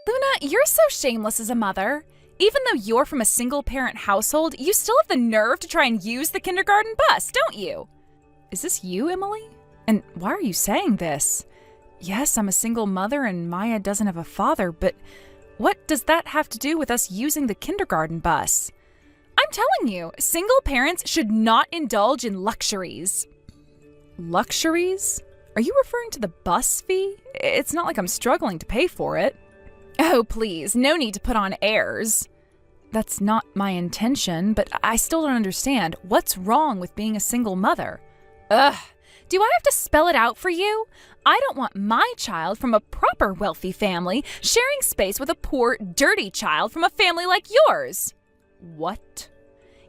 Luna, you're so shameless as a mother. Even though you're from a single-parent household, you still have the nerve to try and use the kindergarten bus, don't you? Is this you, Emily? And why are you saying this? Yes, I'm a single mother and Maya doesn't have a father, but what does that have to do with us using the kindergarten bus? I'm telling you, single parents should not indulge in luxuries. Luxuries? Are you referring to the bus fee? It's not like I'm struggling to pay for it. Oh, please, no need to put on airs. That's not my intention, but I still don't understand. What's wrong with being a single mother? Ugh, do I have to spell it out for you? I don't want my child from a proper wealthy family sharing space with a poor, dirty child from a family like yours. What?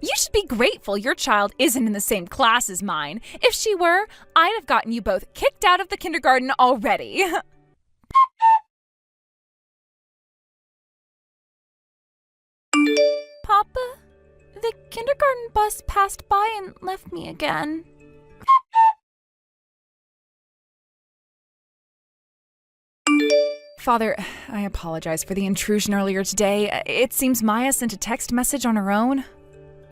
You should be grateful your child isn't in the same class as mine. If she were, I'd have gotten you both kicked out of the kindergarten already. Papa, the kindergarten bus passed by and left me again. Father, I apologize for the intrusion earlier today. It seems Maya sent a text message on her own.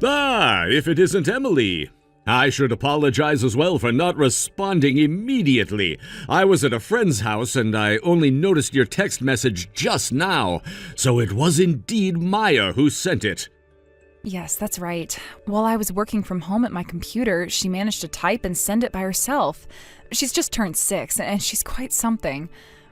Ah, if it isn't Emily. I should apologize as well for not responding immediately. I was at a friend's house and I only noticed your text message just now, so it was indeed Maya who sent it. Yes, that's right. While I was working from home at my computer, she managed to type and send it by herself. She's just turned 6, and she's quite something.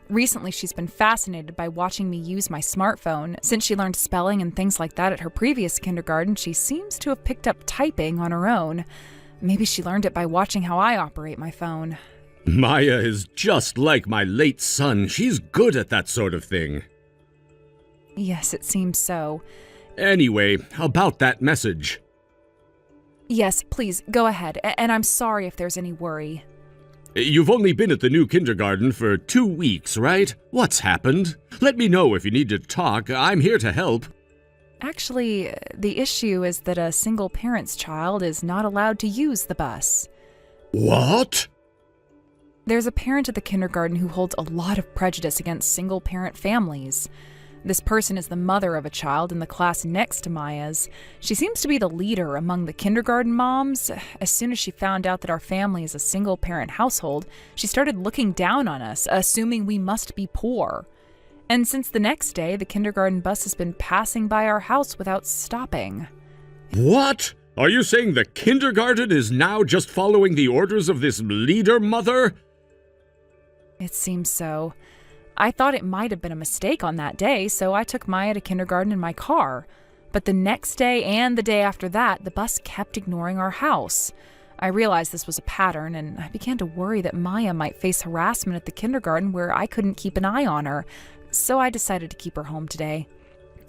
Recently, she's been fascinated by watching me use my smartphone. Since she learned spelling and things like that at her previous kindergarten, she seems to have picked up typing on her own. Maybe she learned it by watching how I operate my phone. Maya is just like my late son. She's good at that sort of thing. Yes, it seems so. Anyway, about that message. Yes, please, go ahead, and I'm sorry if there's any worry. You've only been at the new kindergarten for 2 weeks, right? What's happened? Let me know if you need to talk. I'm here to help. Actually, the issue is that a single parent's child is not allowed to use the bus. What? There's a parent at the kindergarten who holds a lot of prejudice against single-parent families. This person is the mother of a child in the class next to Maya's. She seems to be the leader among the kindergarten moms. As soon as she found out that our family is a single-parent household, she started looking down on us, assuming we must be poor. And since the next day, the kindergarten bus has been passing by our house without stopping. What? Are you saying the kindergarten is now just following the orders of this leader mother? It seems so. I thought it might have been a mistake on that day, so I took Maya to kindergarten in my car. But the next day and the day after that, the bus kept ignoring our house. I realized this was a pattern, and I began to worry that Maya might face harassment at the kindergarten where I couldn't keep an eye on her, so I decided to keep her home today.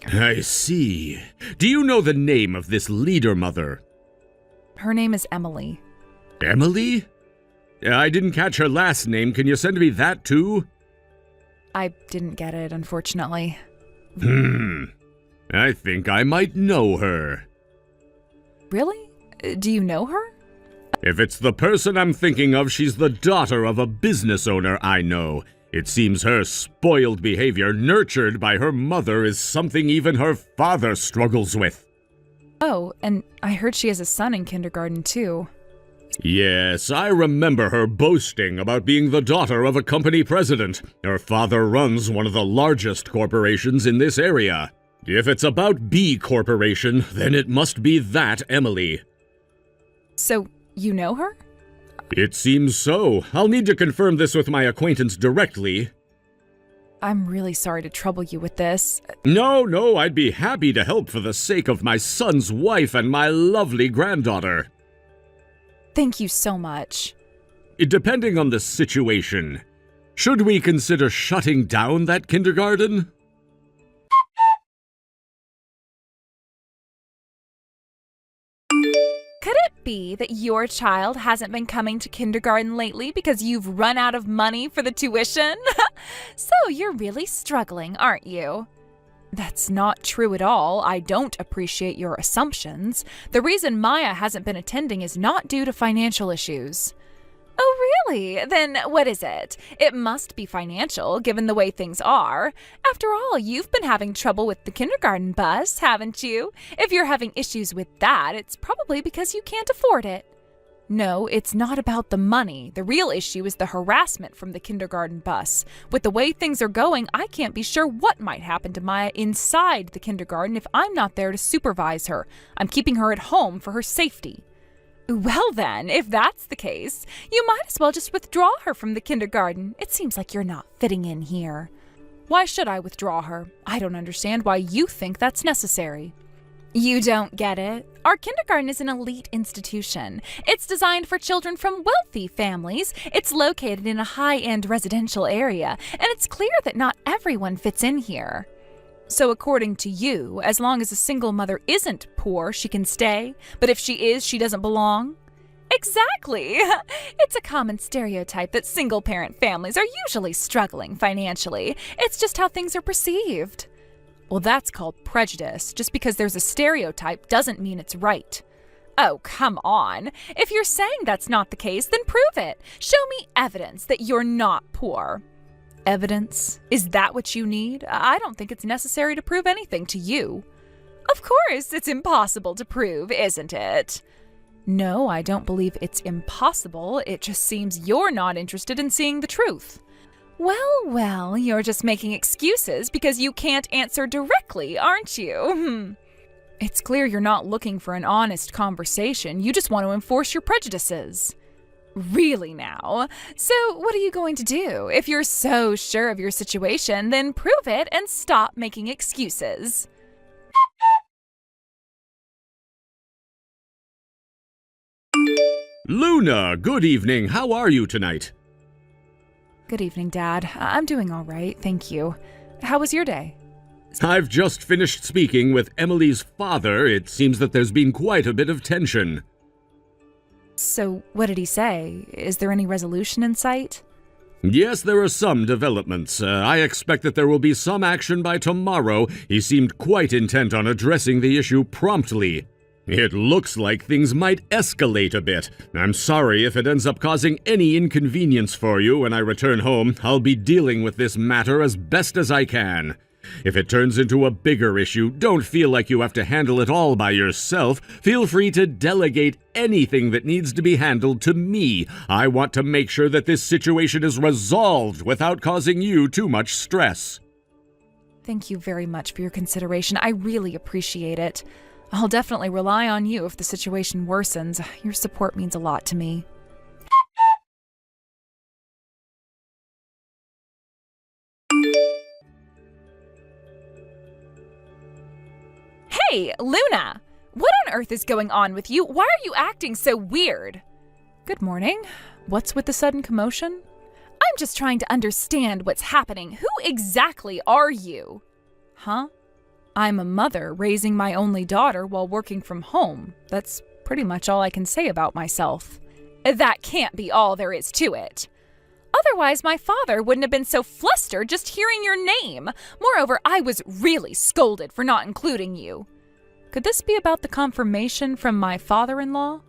I see. Do you know the name of this leader mother? Her name is Emily. Emily? I didn't catch her last name. Can you send me that too? I didn't get it, unfortunately. I think I might know her. Really? Do you know her? If it's the person I'm thinking of, she's the daughter of a business owner I know. It seems her spoiled behavior, nurtured by her mother, is something even her father struggles with. Oh, and I heard she has a son in kindergarten, too. Yes, I remember her boasting about being the daughter of a company president. Her father runs one of the largest corporations in this area. If it's about B Corporation, then it must be that Emily. So, you know her? It seems so. I'll need to confirm this with my acquaintance directly. I'm really sorry to trouble you with this. No, I'd be happy to help for the sake of my son's wife and my lovely granddaughter. Thank you so much. Depending on the situation, should we consider shutting down that kindergarten? Could it be that your child hasn't been coming to kindergarten lately because you've run out of money for the tuition? So you're really struggling, aren't you? That's not true at all. I don't appreciate your assumptions. The reason Maya hasn't been attending is not due to financial issues. Oh, really? Then what is it? It must be financial, given the way things are. After all, you've been having trouble with the kindergarten bus, haven't you? If you're having issues with that, it's probably because you can't afford it. No, it's not about the money. The real issue is the harassment from the kindergarten bus. With the way things are going, I can't be sure what might happen to Maya inside the kindergarten if I'm not there to supervise her. I'm keeping her at home for her safety. Well then, if that's the case, you might as well just withdraw her from the kindergarten. It seems like you're not fitting in here. Why should I withdraw her? I don't understand why you think that's necessary. You don't get it. Our kindergarten is an elite institution. It's designed for children from wealthy families. It's located in a high-end residential area, and it's clear that not everyone fits in here. So according to you, as long as a single mother isn't poor, she can stay, but if she is, she doesn't belong? Exactly! It's a common stereotype that single-parent families are usually struggling financially. It's just how things are perceived. Well, that's called prejudice. Just because there's a stereotype doesn't mean it's right. Oh, come on. If you're saying that's not the case, then prove it. Show me evidence that you're not poor. Evidence? Is that what you need? I don't think it's necessary to prove anything to you. Of course, it's impossible to prove, isn't it? No, I don't believe it's impossible. It just seems you're not interested in seeing the truth. Well, you're just making excuses because you can't answer directly, aren't you? It's clear you're not looking for an honest conversation. You just want to enforce your prejudices. Really now? So what are you going to do? If you're so sure of your situation, then prove it and stop making excuses. Luna, good evening. How are you tonight? Good evening, Dad. I'm doing all right, thank you. How was your day? I've just finished speaking with Emily's father. It seems that there's been quite a bit of tension. So, what did he say? Is there any resolution in sight? Yes, there are some developments. I expect that there will be some action by tomorrow. He seemed quite intent on addressing the issue promptly. It looks like things might escalate a bit. I'm sorry if it ends up causing any inconvenience for you when I return home. I'll be dealing with this matter as best as I can. If it turns into a bigger issue, don't feel like you have to handle it all by yourself. Feel free to delegate anything that needs to be handled to me. I want to make sure that this situation is resolved without causing you too much stress. Thank you very much for your consideration. I really appreciate it. I'll definitely rely on you if the situation worsens. Your support means a lot to me. Hey, Luna! What on earth is going on with you? Why are you acting so weird? Good morning. What's with the sudden commotion? I'm just trying to understand what's happening. Who exactly are you? Huh? I'm a mother raising my only daughter while working from home. That's pretty much all I can say about myself. That can't be all there is to it. Otherwise, my father wouldn't have been so flustered just hearing your name. Moreover, I was really scolded for not including you. Could this be about the confirmation from my father-in-law?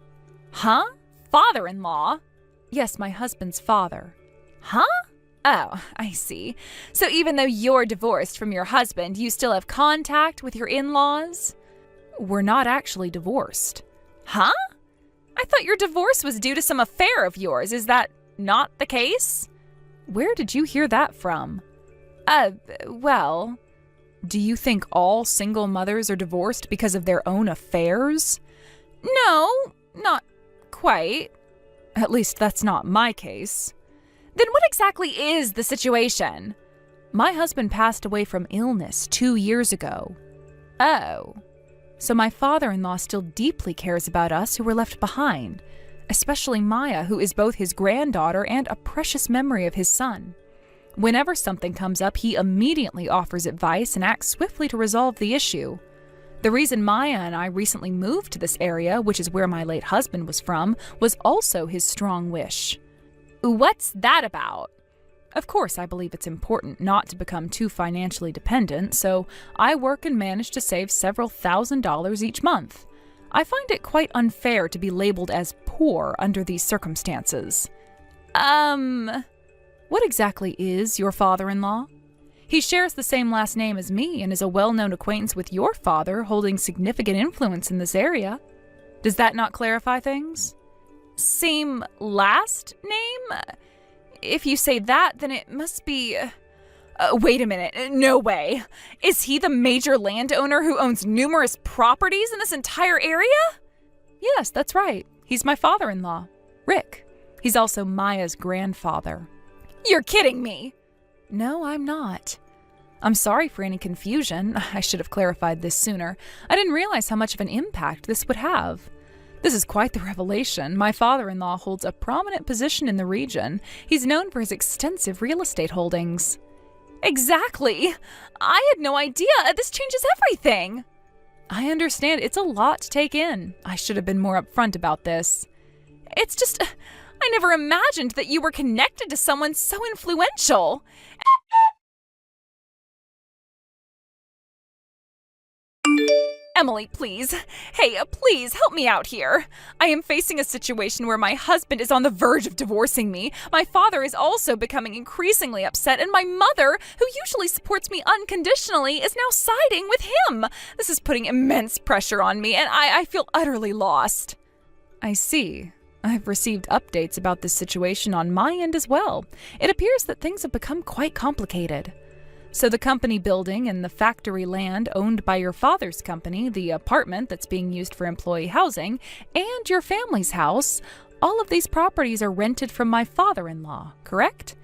Huh? Father-in-law? Yes, my husband's father. Huh? Oh, I see. So even though you're divorced from your husband, you still have contact with your in-laws? We're not actually divorced. Huh? I thought your divorce was due to some affair of yours. Is that not the case? Where did you hear that from? Well, do you think all single mothers are divorced because of their own affairs? No, not quite. At least that's not my case. Then what exactly is the situation? My husband passed away from illness 2 years ago. Oh. So my father-in-law still deeply cares about us who were left behind, especially Maya, who is both his granddaughter and a precious memory of his son. Whenever something comes up, he immediately offers advice and acts swiftly to resolve the issue. The reason Maya and I recently moved to this area, which is where my late husband was from, was also his strong wish. What's that about? Of course, I believe it's important not to become too financially dependent, so I work and manage to save several $1,000s each month. I find it quite unfair to be labeled as poor under these circumstances. What exactly is your father-in-law? He shares the same last name as me and is a well-known acquaintance with your father, holding significant influence in this area. Does that not clarify things? Same last name? If you say that, then it must be... wait a minute. No way. Is he the major landowner who owns numerous properties in this entire area? Yes, that's right. He's my father-in-law, Rick. He's also Maya's grandfather. You're kidding me! No, I'm not. I'm sorry for any confusion. I should have clarified this sooner. I didn't realize how much of an impact this would have. This is quite the revelation. My father-in-law holds a prominent position in the region. He's known for his extensive real estate holdings. Exactly! I had no idea. This changes everything. I understand. It's a lot to take in. I should have been more upfront about this. It's just... I never imagined that you were connected to someone so influential. Emily, please. Hey, please help me out here. I am facing a situation where my husband is on the verge of divorcing me. My father is also becoming increasingly upset, and my mother, who usually supports me unconditionally, is now siding with him. This is putting immense pressure on me, and I feel utterly lost. I see. I've received updates about this situation on my end as well. It appears that things have become quite complicated. So the company building and the factory land owned by your father's company, the apartment that's being used for employee housing, and your family's house, all of these properties are rented from my father-in-law, correct?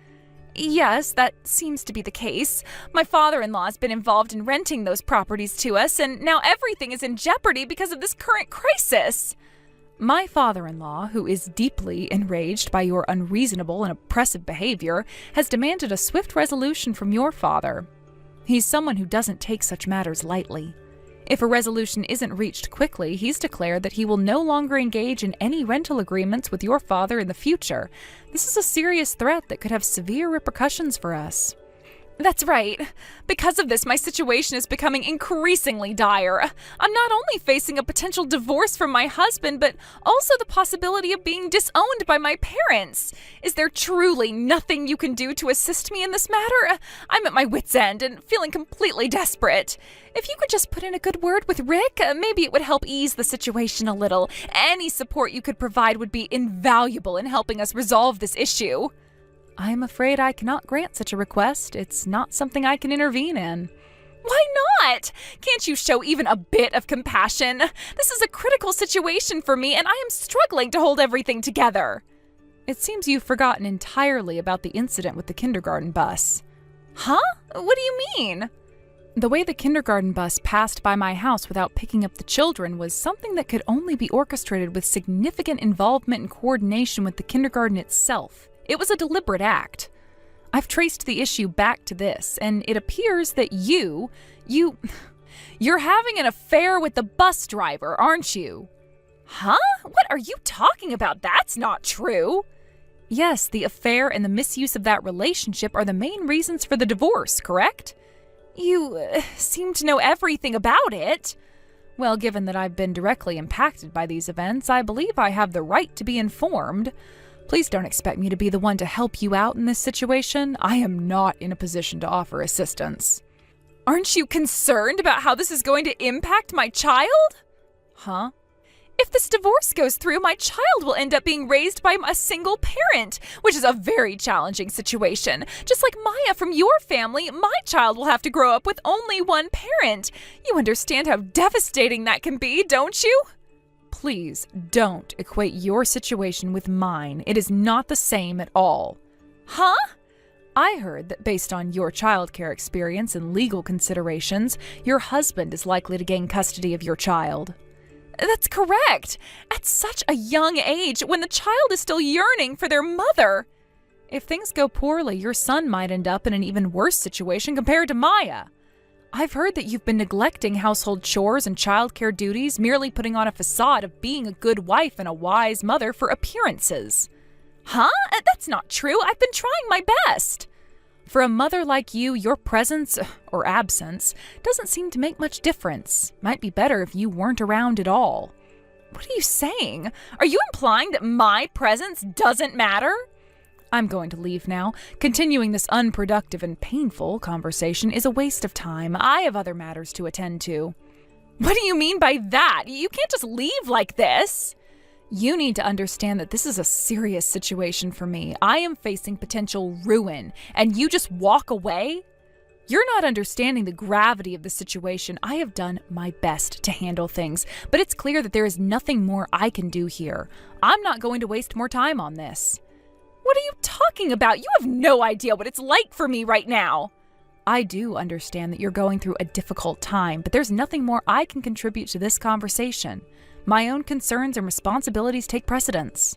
Yes, that seems to be the case. My father-in-law has been involved in renting those properties to us, and now everything is in jeopardy because of this current crisis. My father-in-law, who is deeply enraged by your unreasonable and oppressive behavior, has demanded a swift resolution from your father. He's someone who doesn't take such matters lightly. If a resolution isn't reached quickly, he's declared that he will no longer engage in any rental agreements with your father in the future. This is a serious threat that could have severe repercussions for us. That's right. Because of this, my situation is becoming increasingly dire. I'm not only facing a potential divorce from my husband, but also the possibility of being disowned by my parents. Is there truly nothing you can do to assist me in this matter? I'm at my wit's end and feeling completely desperate. If you could just put in a good word with Rick, maybe it would help ease the situation a little. Any support you could provide would be invaluable in helping us resolve this issue. I'm afraid I cannot grant such a request. It's not something I can intervene in. Why not? Can't you show even a bit of compassion? This is a critical situation for me, and I am struggling to hold everything together. It seems you've forgotten entirely about the incident with the kindergarten bus. Huh? What do you mean? The way the kindergarten bus passed by my house without picking up the children was something that could only be orchestrated with significant involvement and coordination with the kindergarten itself. It was a deliberate act. I've traced the issue back to this, and it appears that you're having an affair with the bus driver, aren't you? Huh? What are you talking about? That's not true. Yes, the affair and the misuse of that relationship are the main reasons for the divorce, correct? You seem to know everything about it. Well, given that I've been directly impacted by these events, I believe I have the right to be informed. Please don't expect me to be the one to help you out in this situation. I am not in a position to offer assistance. Aren't you concerned about how this is going to impact my child? Huh? If this divorce goes through, my child will end up being raised by a single parent, which is a very challenging situation. Just like Maya from your family, my child will have to grow up with only one parent. You understand how devastating that can be, don't you? Please don't equate your situation with mine. It is not the same at all. Huh? I heard that based on your childcare experience and legal considerations, your husband is likely to gain custody of your child. That's correct. At such a young age, when the child is still yearning for their mother. If things go poorly, your son might end up in an even worse situation compared to Maya. I've heard that you've been neglecting household chores and childcare duties, merely putting on a facade of being a good wife and a wise mother for appearances. Huh? That's not true. I've been trying my best. For a mother like you, your presence, or absence, doesn't seem to make much difference. Might be better if you weren't around at all. What are you saying? Are you implying that my presence doesn't matter? I'm going to leave now. Continuing this unproductive and painful conversation is a waste of time. I have other matters to attend to. What do you mean by that? You can't just leave like this. You need to understand that this is a serious situation for me. I am facing potential ruin, and you just walk away? You're not understanding the gravity of the situation. I have done my best to handle things, but it's clear that there is nothing more I can do here. I'm not going to waste more time on this. What are you talking about? You have no idea what it's like for me right now. I do understand that you're going through a difficult time, but there's nothing more I can contribute to this conversation. My own concerns and responsibilities take precedence.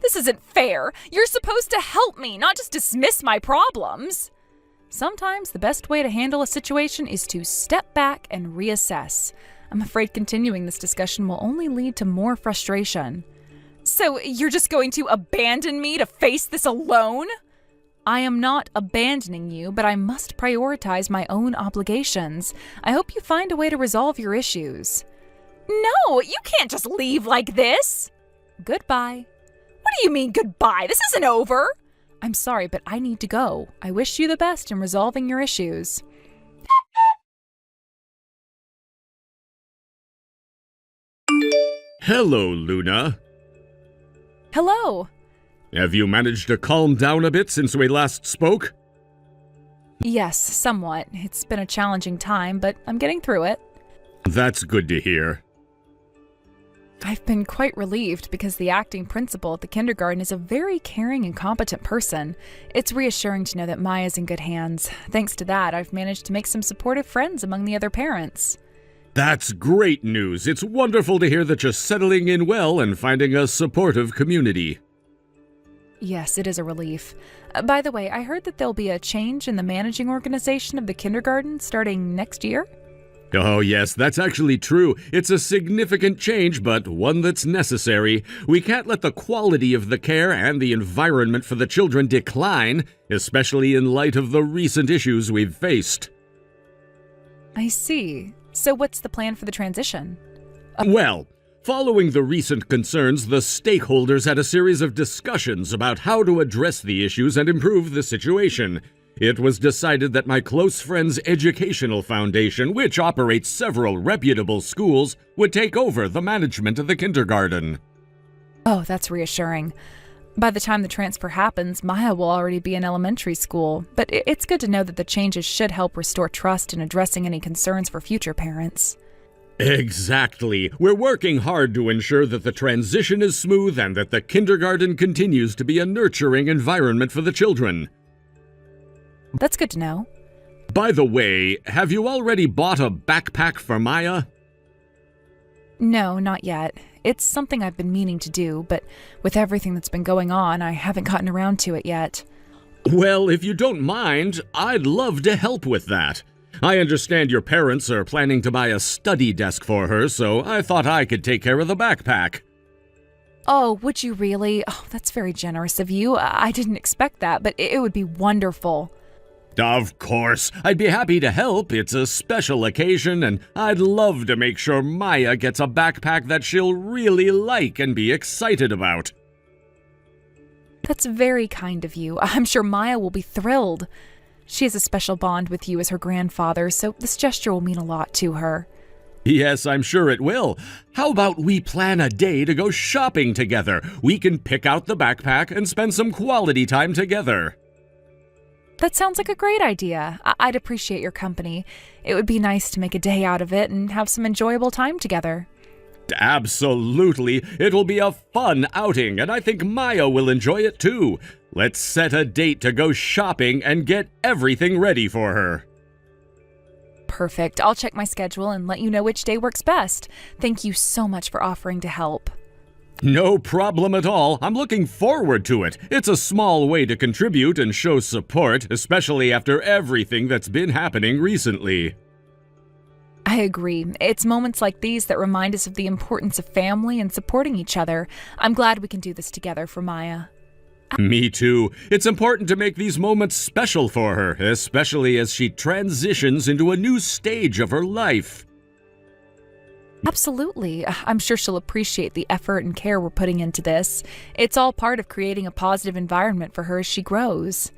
This isn't fair. You're supposed to help me, not just dismiss my problems. Sometimes the best way to handle a situation is to step back and reassess. I'm afraid continuing this discussion will only lead to more frustration. So you're just going to abandon me to face this alone? I am not abandoning you, but I must prioritize my own obligations. I hope you find a way to resolve your issues. No, you can't just leave like this. Goodbye. What do you mean goodbye? This isn't over. I'm sorry, but I need to go. I wish you the best in resolving your issues. Hello, Luna. Hello. Have you managed to calm down a bit since we last spoke? Yes, somewhat. It's been a challenging time, but I'm getting through it. That's good to hear. I've been quite relieved because the acting principal at the kindergarten is a very caring and competent person. It's reassuring to know that Maya's in good hands. Thanks to that, I've managed to make some supportive friends among the other parents. That's great news. It's wonderful to hear that you're settling in well and finding a supportive community. Yes, it is a relief. By the way, I heard that there'll be a change in the managing organization of the kindergarten starting next year? Oh yes, that's actually true. It's a significant change, but one that's necessary. We can't let the quality of the care and the environment for the children decline, especially in light of the recent issues we've faced. I see. So what's the plan for the transition? Well, following the recent concerns, the stakeholders had a series of discussions about how to address the issues and improve the situation. It was decided that my close friend's educational foundation, which operates several reputable schools, would take over the management of the kindergarten. Oh, that's reassuring. By the time the transfer happens, Maya will already be in elementary school, but it's good to know that the changes should help restore trust in addressing any concerns for future parents. Exactly. We're working hard to ensure that the transition is smooth and that the kindergarten continues to be a nurturing environment for the children. That's good to know. By the way, have you already bought a backpack for Maya? No, not yet. It's something I've been meaning to do, but with everything that's been going on, I haven't gotten around to it yet. Well, if you don't mind, I'd love to help with that. I understand your parents are planning to buy a study desk for her, so I thought I could take care of the backpack. Oh, would you really? Oh, that's very generous of you. I didn't expect that, but it would be wonderful. Of course, I'd be happy to help. It's a special occasion, and I'd love to make sure Maya gets a backpack that she'll really like and be excited about. That's very kind of you. I'm sure Maya will be thrilled. She has a special bond with you as her grandfather, so this gesture will mean a lot to her. Yes, I'm sure it will. How about we plan a day to go shopping together? We can pick out the backpack and spend some quality time together. That sounds like a great idea. I'd appreciate your company. It would be nice to make a day out of it and have some enjoyable time together. Absolutely. It'll be a fun outing, and I think Maya will enjoy it too. Let's set a date to go shopping and get everything ready for her. Perfect. I'll check my schedule and let you know which day works best. Thank you so much for offering to help. No problem at all. I'm looking forward to it. It's a small way to contribute and show support, especially after everything that's been happening recently. I agree. It's moments like these that remind us of the importance of family and supporting each other. I'm glad we can do this together for Maya. Me too. It's important to make these moments special for her, especially as she transitions into a new stage of her life. Absolutely. I'm sure she'll appreciate the effort and care we're putting into this. It's all part of creating a positive environment for her as she grows.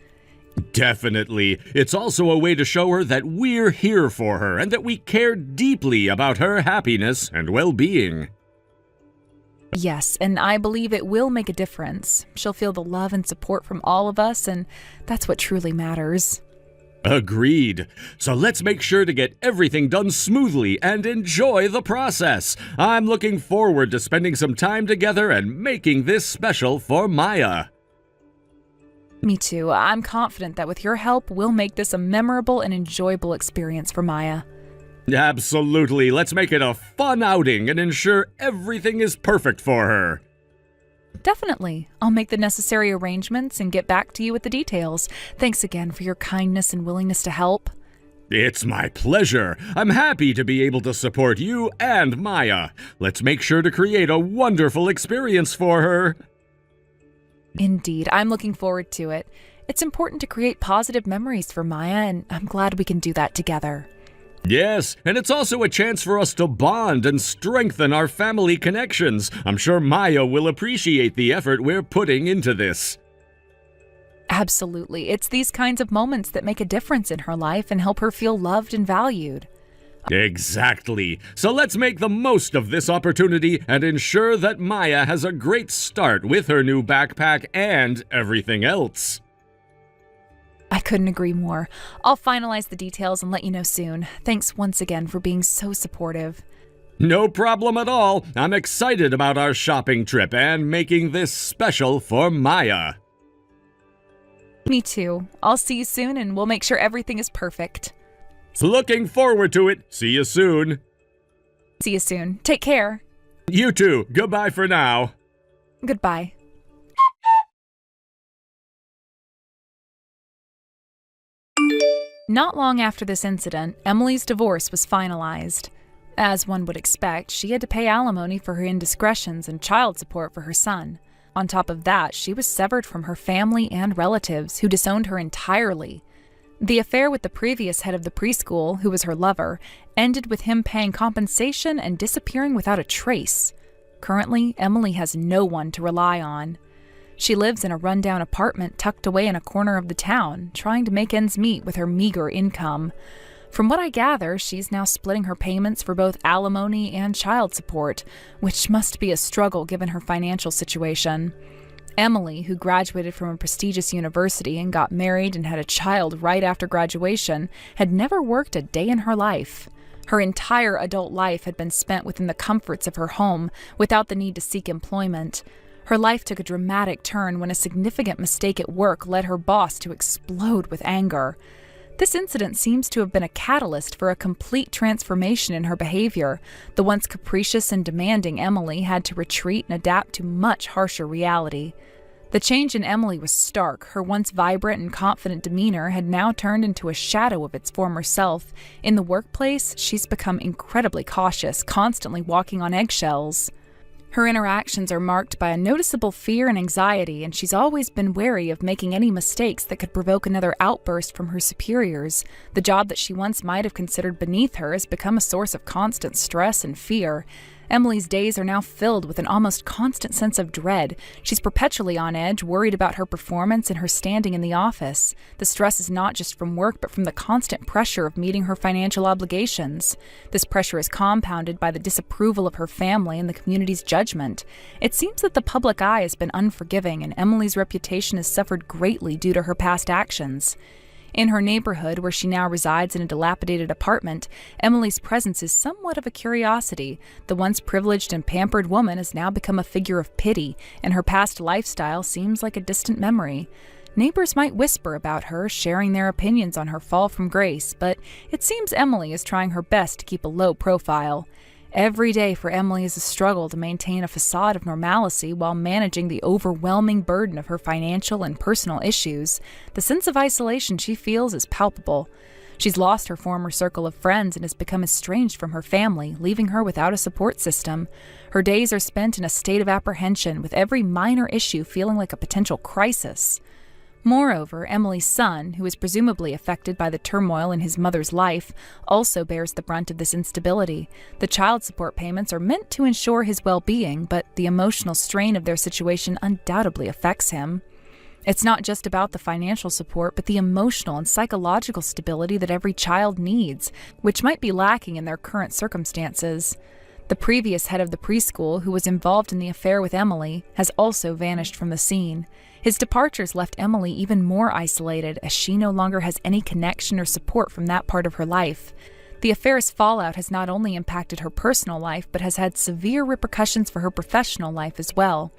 Definitely. It's also a way to show her that we're here for her and that we care deeply about her happiness and well-being. Yes, and I believe it will make a difference. She'll feel the love and support from all of us, and that's what truly matters. Agreed. So let's make sure to get everything done smoothly and enjoy the process. I'm looking forward to spending some time together and making this special for Maya. Me too. I'm confident that with your help, we'll make this a memorable and enjoyable experience for Maya. Absolutely. Let's make it a fun outing and ensure everything is perfect for her. Definitely. I'll make the necessary arrangements and get back to you with the details. Thanks again for your kindness and willingness to help. It's my pleasure. I'm happy to be able to support you and Maya. Let's make sure to create a wonderful experience for her. Indeed, I'm looking forward to it. It's important to create positive memories for Maya, and I'm glad we can do that together. Yes, and it's also a chance for us to bond and strengthen our family connections. I'm sure Maya will appreciate the effort we're putting into this. Absolutely. It's these kinds of moments that make a difference in her life and help her feel loved and valued. Exactly. So let's make the most of this opportunity and ensure that Maya has a great start with her new backpack and everything else. I couldn't agree more. I'll finalize the details and let you know soon. Thanks once again for being so supportive. No problem at all. I'm excited about our shopping trip and making this special for Maya. Me too. I'll see you soon and we'll make sure everything is perfect. Looking forward to it. See you soon. See you soon. Take care. You too. Goodbye for now. Goodbye. Not long after this incident, Emily's divorce was finalized. As one would expect, she had to pay alimony for her indiscretions and child support for her son. On top of that, she was severed from her family and relatives, who disowned her entirely. The affair with the previous head of the preschool, who was her lover, ended with him paying compensation and disappearing without a trace. Currently, Emily has no one to rely on. She lives in a rundown apartment tucked away in a corner of the town, trying to make ends meet with her meager income. From what I gather, she's now splitting her payments for both alimony and child support, which must be a struggle given her financial situation. Emily, who graduated from a prestigious university and got married and had a child right after graduation, had never worked a day in her life. Her entire adult life had been spent within the comforts of her home, without the need to seek employment. Her life took a dramatic turn when a significant mistake at work led her boss to explode with anger. This incident seems to have been a catalyst for a complete transformation in her behavior. The once capricious and demanding Emily had to retreat and adapt to much harsher reality. The change in Emily was stark. Her once vibrant and confident demeanor had now turned into a shadow of its former self. In the workplace, she's become incredibly cautious, constantly walking on eggshells. Her interactions are marked by a noticeable fear and anxiety, and she's always been wary of making any mistakes that could provoke another outburst from her superiors. The job that she once might have considered beneath her has become a source of constant stress and fear. Emily's days are now filled with an almost constant sense of dread. She's perpetually on edge, worried about her performance and her standing in the office. The stress is not just from work, but from the constant pressure of meeting her financial obligations. This pressure is compounded by the disapproval of her family and the community's judgment. It seems that the public eye has been unforgiving, and Emily's reputation has suffered greatly due to her past actions. In her neighborhood, where she now resides in a dilapidated apartment, Emily's presence is somewhat of a curiosity. The once privileged and pampered woman has now become a figure of pity, and her past lifestyle seems like a distant memory. Neighbors might whisper about her, sharing their opinions on her fall from grace, but it seems Emily is trying her best to keep a low profile. Every day for Emily is a struggle to maintain a facade of normalcy while managing the overwhelming burden of her financial and personal issues. The sense of isolation she feels is palpable. She's lost her former circle of friends and has become estranged from her family, leaving her without a support system. Her days are spent in a state of apprehension, with every minor issue feeling like a potential crisis. Moreover, Emily's son, who is presumably affected by the turmoil in his mother's life, also bears the brunt of this instability. The child support payments are meant to ensure his well-being, but the emotional strain of their situation undoubtedly affects him. It's not just about the financial support, but the emotional and psychological stability that every child needs, which might be lacking in their current circumstances. The previous head of the preschool, who was involved in the affair with Emily, has also vanished from the scene. His departures left Emily even more isolated, as she no longer has any connection or support from that part of her life. The affair's fallout has not only impacted her personal life, but has had severe repercussions for her professional life as well.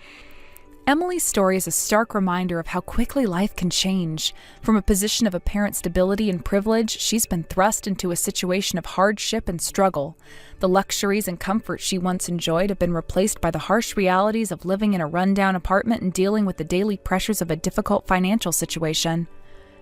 Emily's story is a stark reminder of how quickly life can change. From a position of apparent stability and privilege, she's been thrust into a situation of hardship and struggle. The luxuries and comforts she once enjoyed have been replaced by the harsh realities of living in a rundown apartment and dealing with the daily pressures of a difficult financial situation.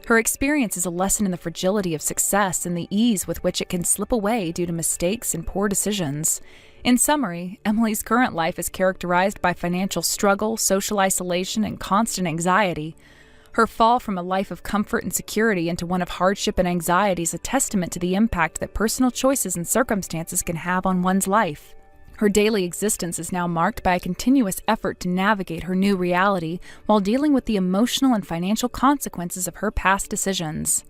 Her experience is a lesson in the fragility of success and the ease with which it can slip away due to mistakes and poor decisions. In summary, Emily's current life is characterized by financial struggle, social isolation, and constant anxiety. Her fall from a life of comfort and security into one of hardship and anxiety is a testament to the impact that personal choices and circumstances can have on one's life. Her daily existence is now marked by a continuous effort to navigate her new reality while dealing with the emotional and financial consequences of her past decisions.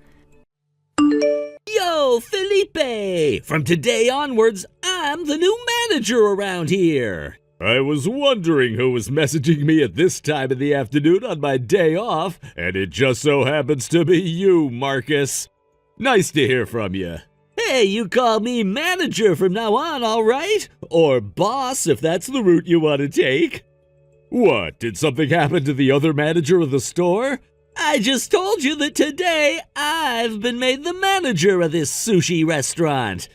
Yo, Felipe! From today onwards, I'm the new manager around here. I was wondering who was messaging me at this time of the afternoon on my day off, and it just so happens to be you, Marcus. Nice to hear from you. Hey, you call me manager from now on, all right? Or boss, if that's the route you want to take. What, did something happen to the other manager of the store? I just told you that today I've been made the manager of this sushi restaurant.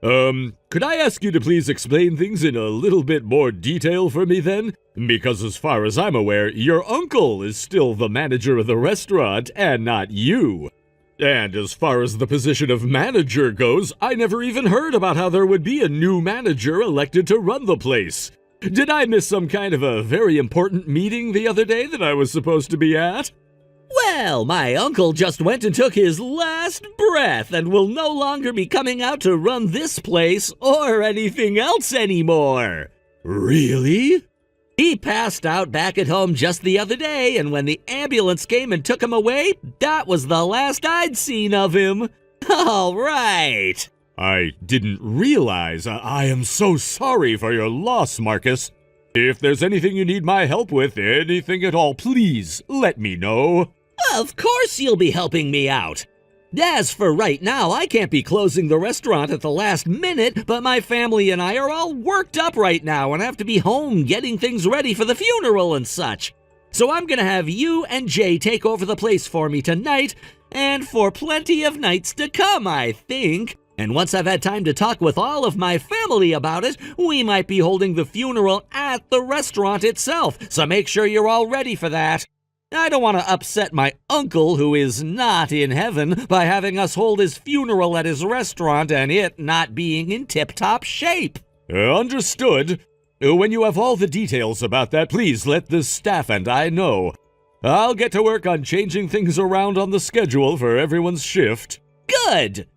Could I ask you to please explain things in a little bit more detail for me then? Because as far as I'm aware, your uncle is still the manager of the restaurant and not you. And as far as the position of manager goes, I never even heard about how there would be a new manager elected to run the place. Did I miss some kind of a very important meeting the other day that I was supposed to be at? Well, my uncle just went and took his last breath and will no longer be coming out to run this place or anything else anymore. Really? He passed out back at home just the other day, and when the ambulance came and took him away, that was the last I'd seen of him. All right. I didn't realize. I am so sorry for your loss, Marcus. If there's anything you need my help with, anything at all, please let me know. Of course you'll be helping me out. As for right now, I can't be closing the restaurant at the last minute, but my family and I are all worked up right now and have to be home getting things ready for the funeral and such. So I'm gonna have you and Jay take over the place for me tonight, and for plenty of nights to come, I think. And once I've had time to talk with all of my family about it, we might be holding the funeral at the restaurant itself, so make sure you're all ready for that. I don't want to upset my uncle, who is not in heaven, by having us hold his funeral at his restaurant and it not being in tip-top shape. Understood. When you have all the details about that, please let the staff and I know. I'll get to work on changing things around on the schedule for everyone's shift. Good!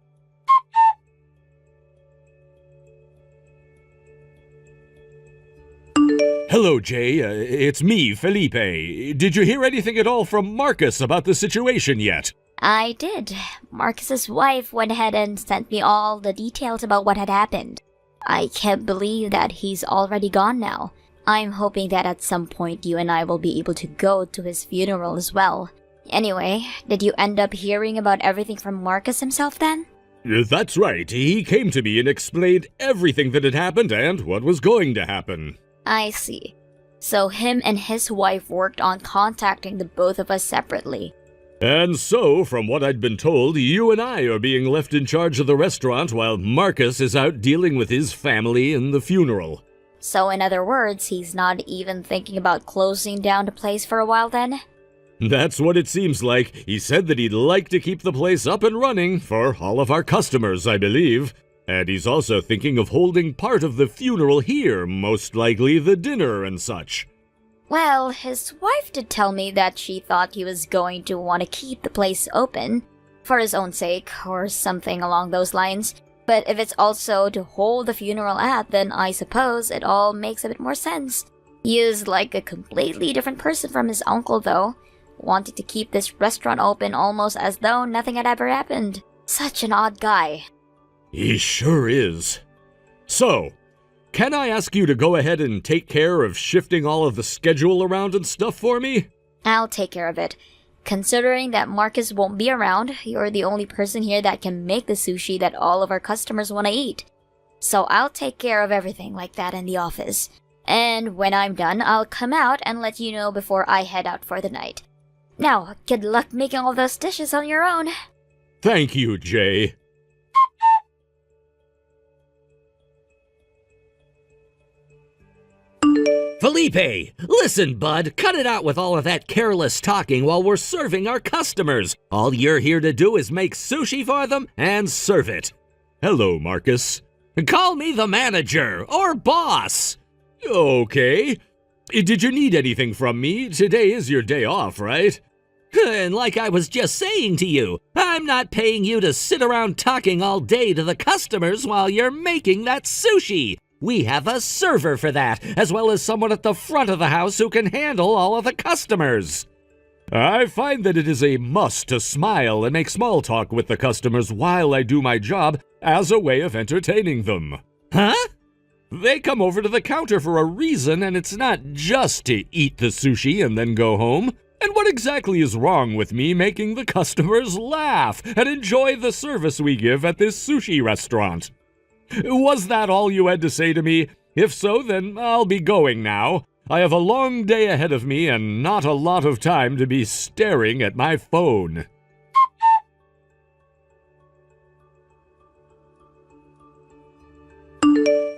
Hello, Jay. It's me, Felipe. Did you hear anything at all from Marcus about the situation yet? I did. Marcus's wife went ahead and sent me all the details about what had happened. I can't believe that he's already gone now. I'm hoping that at some point you and I will be able to go to his funeral as well. Anyway, did you end up hearing about everything from Marcus himself then? That's right. He came to me and explained everything that had happened and what was going to happen. I see. So him and his wife worked on contacting the both of us separately. And so, from what I'd been told, you and I are being left in charge of the restaurant while Marcus is out dealing with his family and the funeral. So in other words, he's not even thinking about closing down the place for a while then? That's what it seems like. He said that he'd like to keep the place up and running for all of our customers, I believe. And he's also thinking of holding part of the funeral here, most likely the dinner and such. Well, his wife did tell me that she thought he was going to want to keep the place open for his own sake, or something along those lines. But if it's also to hold the funeral at, then I suppose it all makes a bit more sense. He is like a completely different person from his uncle, though, wanting to keep this restaurant open almost as though nothing had ever happened. Such an odd guy. He sure is. So, can I ask you to go ahead and take care of shifting all of the schedule around and stuff for me? I'll take care of it. Considering that Marcus won't be around, you're the only person here that can make the sushi that all of our customers want to eat. So I'll take care of everything like that in the office. And when I'm done, I'll come out and let you know before I head out for the night. Now, good luck making all those dishes on your own. Thank you, Jay. Felipe, listen, bud, cut it out with all of that careless talking while we're serving our customers. All you're here to do is make sushi for them and serve it. Hello, Marcus. Call me the manager or boss. Okay. Did you need anything from me? Today is your day off, right? And like I was just saying to you, I'm not paying you to sit around talking all day to the customers while you're making that sushi. We have a server for that, as well as someone at the front of the house who can handle all of the customers. I find that it is a must to smile and make small talk with the customers while I do my job as a way of entertaining them. Huh? They come over to the counter for a reason, and it's not just to eat the sushi and then go home. And what exactly is wrong with me making the customers laugh and enjoy the service we give at this sushi restaurant? Was that all you had to say to me? If so, then I'll be going now. I have a long day ahead of me and not a lot of time to be staring at my phone.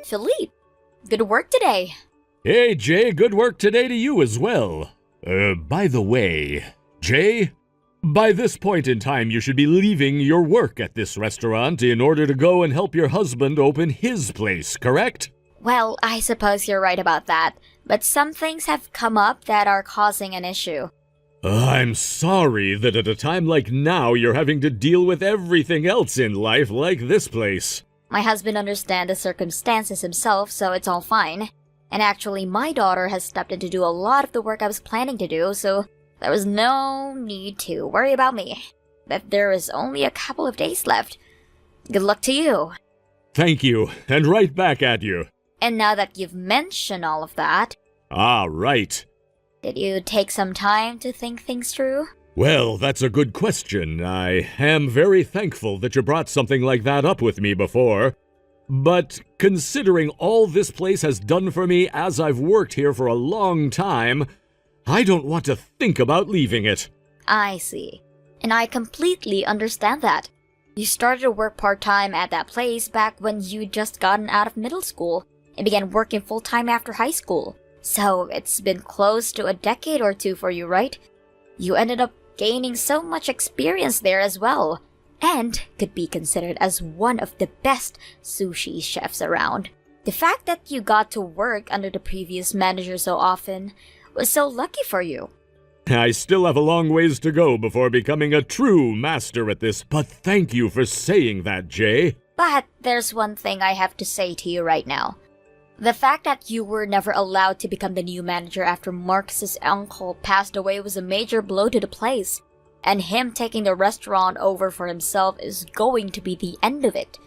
Philippe, good work today. Hey, Jay, good work today to you as well. By the way, Jay, by this point in time, you should be leaving your work at this restaurant in order to go and help your husband open his place, correct? Well, I suppose you're right about that, but some things have come up that are causing an issue. I'm sorry that at a time like now you're having to deal with everything else in life like this place. My husband understands the circumstances himself, so it's all fine. And actually, my daughter has stepped in to do a lot of the work I was planning to do, so there was no need to worry about me. But there is only a couple of days left. Good luck to you. Thank you, and right back at you. And now that you've mentioned all of that... Ah, right. Did you take some time to think things through? Well, that's a good question. I am very thankful that you brought something like that up with me before. But considering all this place has done for me as I've worked here for a long time, I don't want to think about leaving it. I see. And I completely understand that. You started to work part-time at that place back when you'd just gotten out of middle school and began working full-time after high school. So it's been close to a decade or two for you, right? You ended up gaining so much experience there as well, and could be considered as one of the best sushi chefs around. The fact that you got to work under the previous manager so often was so lucky for you. I still have a long ways to go before becoming a true master at this, but thank you for saying that, Jay. But there's one thing I have to say to you right now. The fact that you were never allowed to become the new manager after Marcus's uncle passed away was a major blow to the place, and him taking the restaurant over for himself is going to be the end of it.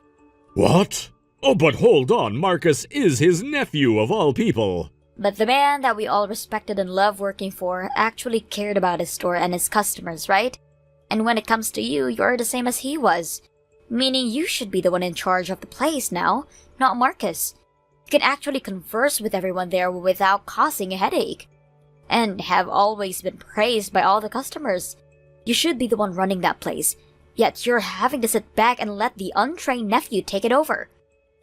What? Oh, but hold on, Marcus is his nephew of all people. But the man that we all respected and loved working for actually cared about his store and his customers, right? And when it comes to you, you're the same as he was. Meaning you should be the one in charge of the place now, not Marcus. You can actually converse with everyone there without causing a headache. And have always been praised by all the customers. You should be the one running that place. Yet you're having to sit back and let the untrained nephew take it over.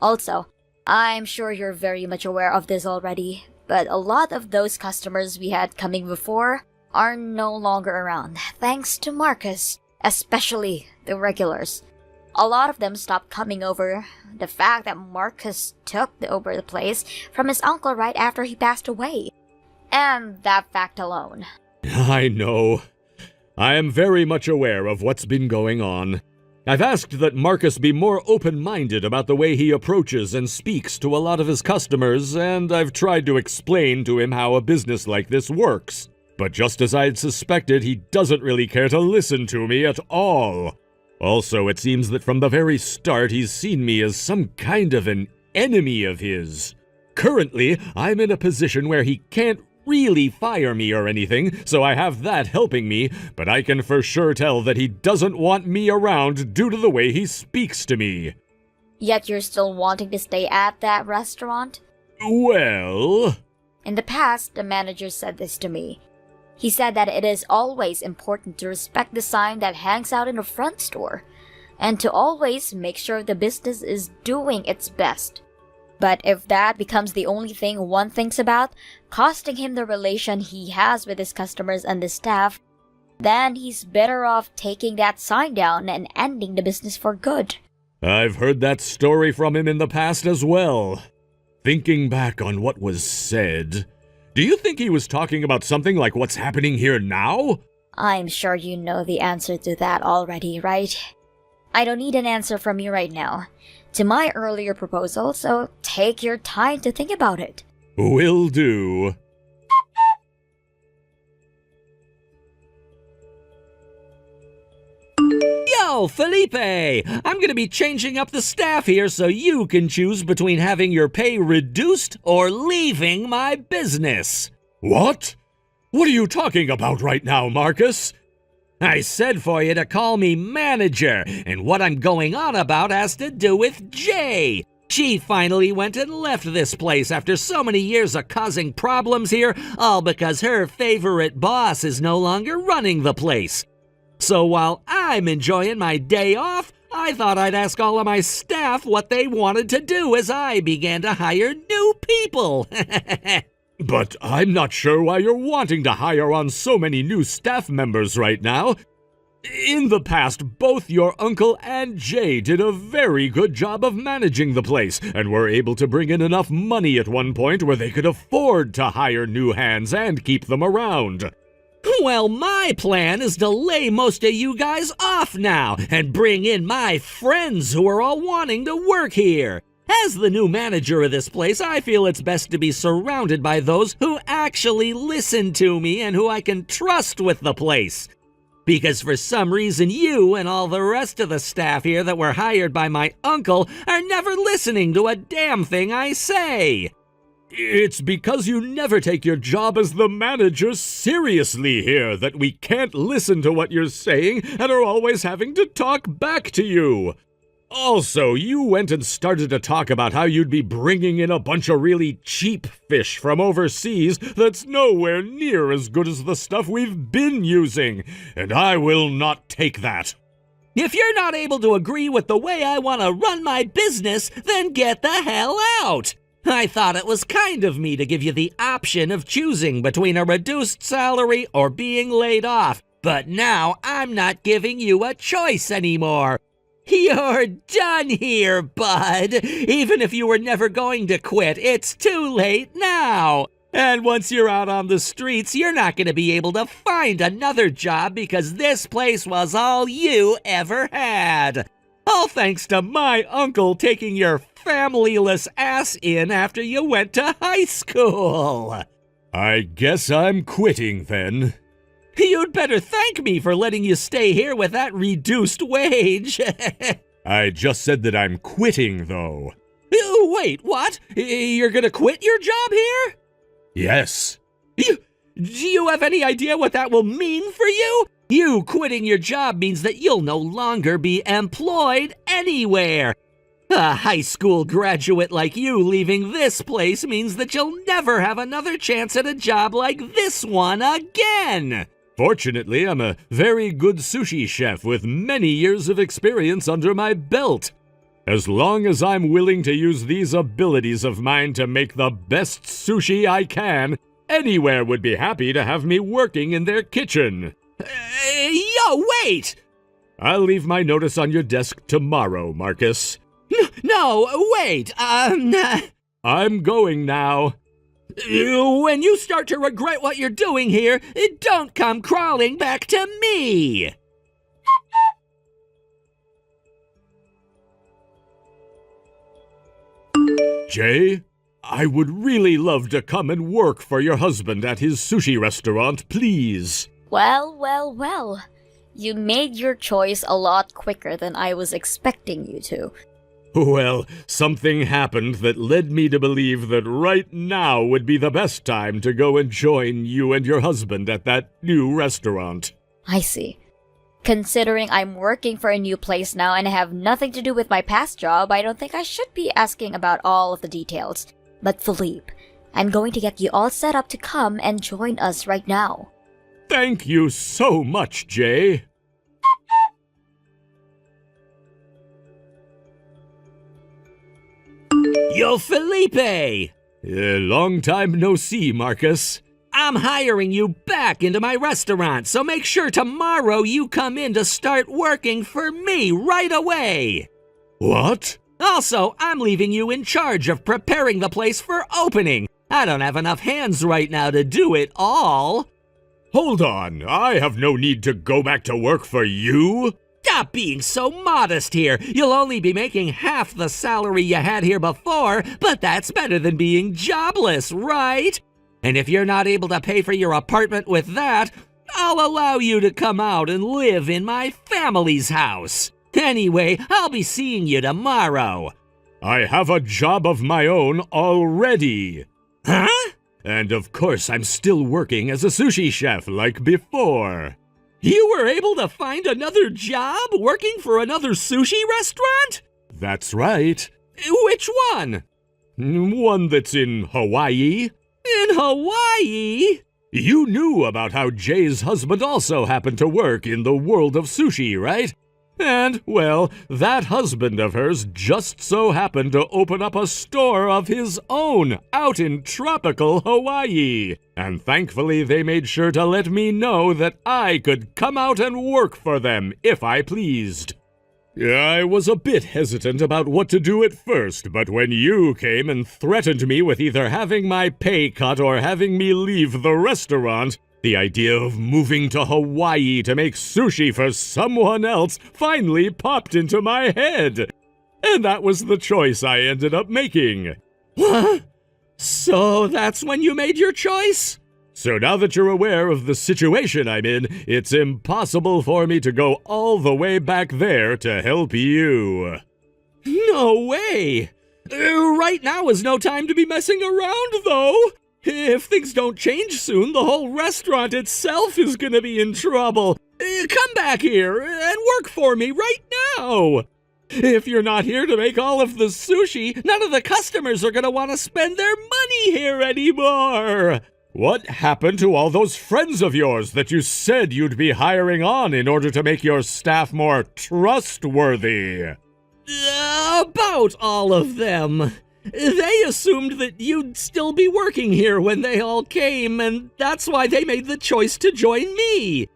Also, I'm sure you're very much aware of this already, but a lot of those customers we had coming before are no longer around, thanks to Marcus, especially the regulars. A lot of them stopped coming over. The fact that Marcus took over the place from his uncle right after he passed away. And that fact alone. I know. I am very much aware of what's been going on. I've asked that Marcus be more open-minded about the way he approaches and speaks to a lot of his customers, and I've tried to explain to him how a business like this works. But just as I'd suspected, he doesn't really care to listen to me at all. Also, it seems that from the very start he's seen me as some kind of an enemy of his. Currently, I'm in a position where he can't really fire me or anything, so I have that helping me, but I can for sure tell that he doesn't want me around due to the way he speaks to me. Yet you're still wanting to stay at that restaurant? Well... In the past, the manager said this to me. He said that it is always important to respect the sign that hangs out in the front store, and to always make sure the business is doing its best. But if that becomes the only thing one thinks about, costing him the relation he has with his customers and the staff, then he's better off taking that sign down and ending the business for good. I've heard that story from him in the past as well. Thinking back on what was said, do you think he was talking about something like what's happening here now? I'm sure you know the answer to that already, right? I don't need an answer from you right now to my earlier proposal, so take your time to think about it. Will do. Yo, Felipe! I'm gonna be changing up the staff here so you can choose between having your pay reduced or leaving my business. What? What are you talking about right now, Marcus? I said for you to call me manager, and what I'm going on about has to do with Jay. She finally went and left this place after so many years of causing problems here, all because her favorite boss is no longer running the place. So while I'm enjoying my day off, I thought I'd ask all of my staff what they wanted to do as I began to hire new people. But I'm not sure why you're wanting to hire on so many new staff members right now. In the past, both your uncle and Jay did a very good job of managing the place and were able to bring in enough money at one point where they could afford to hire new hands and keep them around. Well, my plan is to lay most of you guys off now and bring in my friends who are all wanting to work here. As the new manager of this place, I feel it's best to be surrounded by those who actually listen to me and who I can trust with the place. Because for some reason you and all the rest of the staff here that were hired by my uncle are never listening to a damn thing I say. It's because you never take your job as the manager seriously here that we can't listen to what you're saying and are always having to talk back to you. Also, you went and started to talk about how you'd be bringing in a bunch of really cheap fish from overseas that's nowhere near as good as the stuff we've been using, and I will not take that. If you're not able to agree with the way I want to run my business, then get the hell out! I thought it was kind of me to give you the option of choosing between a reduced salary or being laid off, but now I'm not giving you a choice anymore. You're done here, bud. Even if you were never going to quit, it's too late now. And once you're out on the streets, you're not going to be able to find another job because this place was all you ever had. All thanks to my uncle taking your familyless ass in after you went to high school. I guess I'm quitting then. You'd better thank me for letting you stay here with that reduced wage. I just said that I'm quitting, though. Wait, what? You're gonna quit your job here? Yes. Do you have any idea what that will mean for you? You quitting your job means that you'll no longer be employed anywhere. A high school graduate like you leaving this place means that you'll never have another chance at a job like this one again. Fortunately, I'm a very good sushi chef with many years of experience under my belt. As long as I'm willing to use these abilities of mine to make the best sushi I can, anywhere would be happy to have me working in their kitchen. Yo, wait! I'll leave my notice on your desk tomorrow, Marcus. No, wait, I'm going now. When you start to regret what you're doing here, don't come crawling back to me! Jay, I would really love to come and work for your husband at his sushi restaurant, please. Well. You made your choice a lot quicker than I was expecting you to. Well, something happened that led me to believe that right now would be the best time to go and join you and your husband at that new restaurant. I see. Considering I'm working for a new place now and have nothing to do with my past job, I don't think I should be asking about all of the details. But Philippe, I'm going to get you all set up to come and join us right now. Thank you so much, Jay. Yo, Felipe! Long time no see, Marcus. I'm hiring you back into my restaurant, so make sure tomorrow you come in to start working for me right away. What? Also, I'm leaving you in charge of preparing the place for opening. I don't have enough hands right now to do it all. Hold on, I have no need to go back to work for you. Stop being so modest here. You'll only be making half the salary you had here before, but that's better than being jobless, right? And if you're not able to pay for your apartment with that, I'll allow you to come out and live in my family's house. Anyway, I'll be seeing you tomorrow. I have a job of my own already. Huh? And of course, I'm still working as a sushi chef like before. You were able to find another job working for another sushi restaurant? That's right. Which one? One that's in Hawaii. In Hawaii? You knew about how Jay's husband also happened to work in the world of sushi, right? And, well, that husband of hers just so happened to open up a store of his own out in tropical Hawaii. And thankfully they made sure to let me know that I could come out and work for them if I pleased. I was a bit hesitant about what to do at first, but when you came and threatened me with either having my pay cut or having me leave the restaurant, the idea of moving to Hawaii to make sushi for someone else finally popped into my head. And that was the choice I ended up making. What? So that's when you made your choice? So now that you're aware of the situation I'm in, it's impossible for me to go all the way back there to help you. No way! Right now is no time to be messing around, though. If things don't change soon, the whole restaurant itself is gonna be in trouble. Come back here and work for me right now. If you're not here to make all of the sushi, none of the customers are gonna want to spend their money here anymore. What happened to all those friends of yours that you said you'd be hiring on in order to make your staff more trustworthy? About all of them. They assumed that you'd still be working here when they all came, and that's why they made the choice to join me.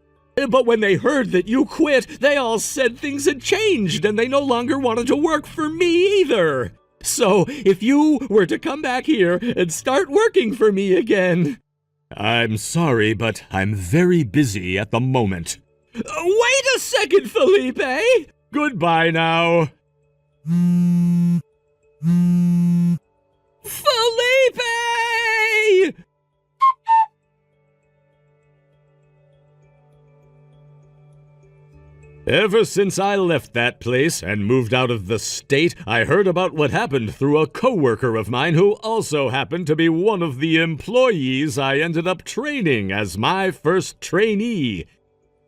But when they heard that you quit, they all said things had changed and they no longer wanted to work for me either. So if you were to come back here and start working for me again... I'm sorry, but I'm very busy at the moment. Wait a second, Felipe! Goodbye now. Felipe! Ever since I left that place and moved out of the state, I heard about what happened through a coworker of mine who also happened to be one of the employees I ended up training as my first trainee.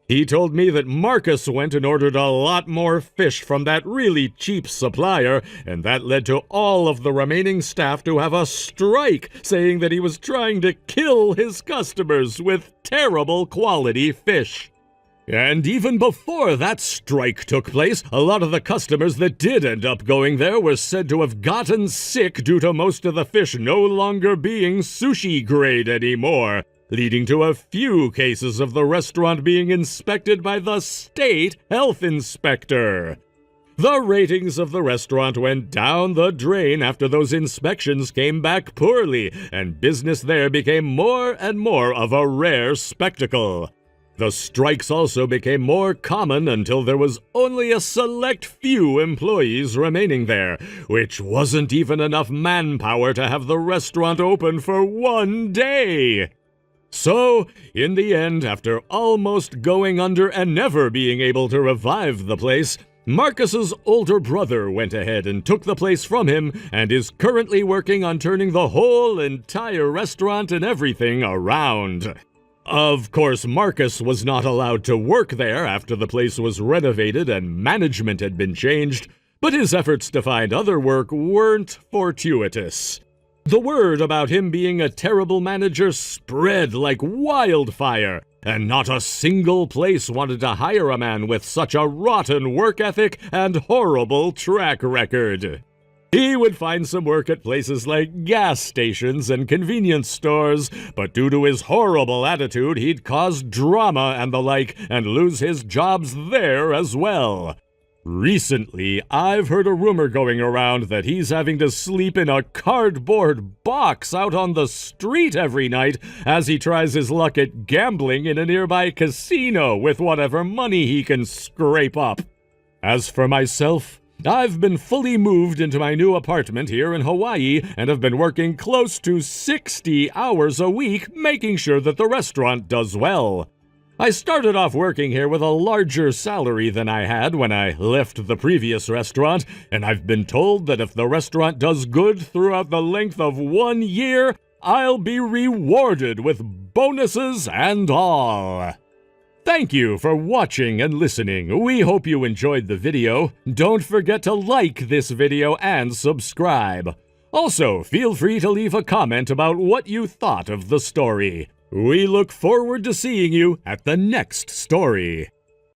He told me that Marcus went and ordered a lot more fish from that really cheap supplier, and that led to all of the remaining staff to have a strike, saying that he was trying to kill his customers with terrible quality fish. And even before that strike took place, a lot of the customers that did end up going there were said to have gotten sick due to most of the fish no longer being sushi grade anymore, leading to a few cases of the restaurant being inspected by the state health inspector. The ratings of the restaurant went down the drain after those inspections came back poorly, and business there became more and more of a rare spectacle. The strikes also became more common until there was only a select few employees remaining there, which wasn't even enough manpower to have the restaurant open for one day. So, in the end, after almost going under and never being able to revive the place, Marcus's older brother went ahead and took the place from him and is currently working on turning the whole entire restaurant and everything around. Of course, Marcus was not allowed to work there after the place was renovated and management had been changed, but his efforts to find other work weren't fortuitous. The word about him being a terrible manager spread like wildfire, and not a single place wanted to hire a man with such a rotten work ethic and horrible track record. He would find some work at places like gas stations and convenience stores, but due to his horrible attitude, he'd cause drama and the like and lose his jobs there as well. Recently, I've heard a rumor going around that he's having to sleep in a cardboard box out on the street every night as he tries his luck at gambling in a nearby casino with whatever money he can scrape up. As for myself, I've been fully moved into my new apartment here in Hawaii and have been working close to 60 hours a week making sure that the restaurant does well. I started off working here with a larger salary than I had when I left the previous restaurant, and I've been told that if the restaurant does good throughout the length of 1 year, I'll be rewarded with bonuses and all. Thank you for watching and listening. We hope you enjoyed the video. Don't forget to like this video and subscribe. Also, feel free to leave a comment about what you thought of the story. We look forward to seeing you at the next story.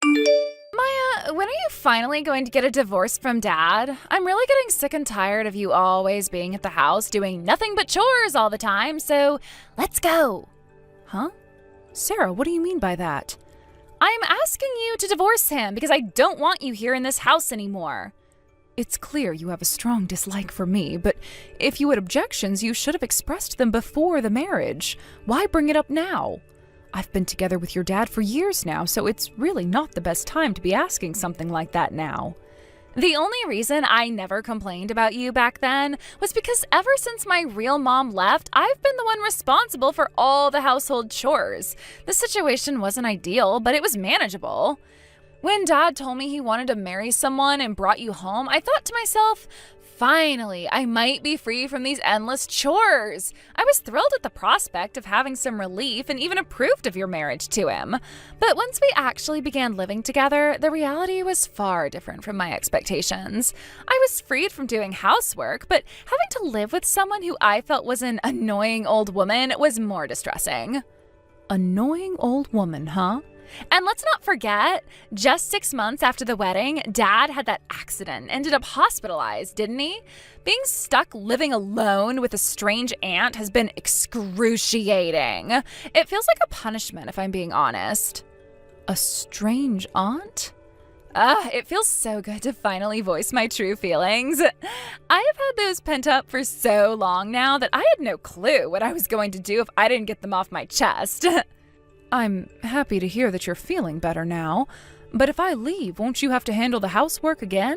Maya, when are you finally going to get a divorce from Dad? I'm really getting sick and tired of you always being at the house doing nothing but chores all the time, so let's go. Huh? Sarah, what do you mean by that? I'm asking you to divorce him because I don't want you here in this house anymore. It's clear you have a strong dislike for me, but if you had objections, you should have expressed them before the marriage. Why bring it up now? I've been together with your dad for years now, so it's really not the best time to be asking something like that now. The only reason I never complained about you back then was because ever since my real mom left, I've been the one responsible for all the household chores. The situation wasn't ideal, but it was manageable. When Dad told me he wanted to marry someone and brought you home, I thought to myself, finally, I might be free from these endless chores. I was thrilled at the prospect of having some relief and even approved of your marriage to him. But once we actually began living together, the reality was far different from my expectations. I was freed from doing housework, but having to live with someone who I felt was an annoying old woman was more distressing. Annoying old woman, huh? And let's not forget, just 6 months after the wedding, Dad had that accident, ended up hospitalized, didn't he? Being stuck living alone with a strange aunt has been excruciating. It feels like a punishment, if I'm being honest. A strange aunt? It feels so good to finally voice my true feelings. I have had those pent up for so long now that I had no clue what I was going to do if I didn't get them off my chest. I'm happy to hear that you're feeling better now, but if I leave, won't you have to handle the housework again?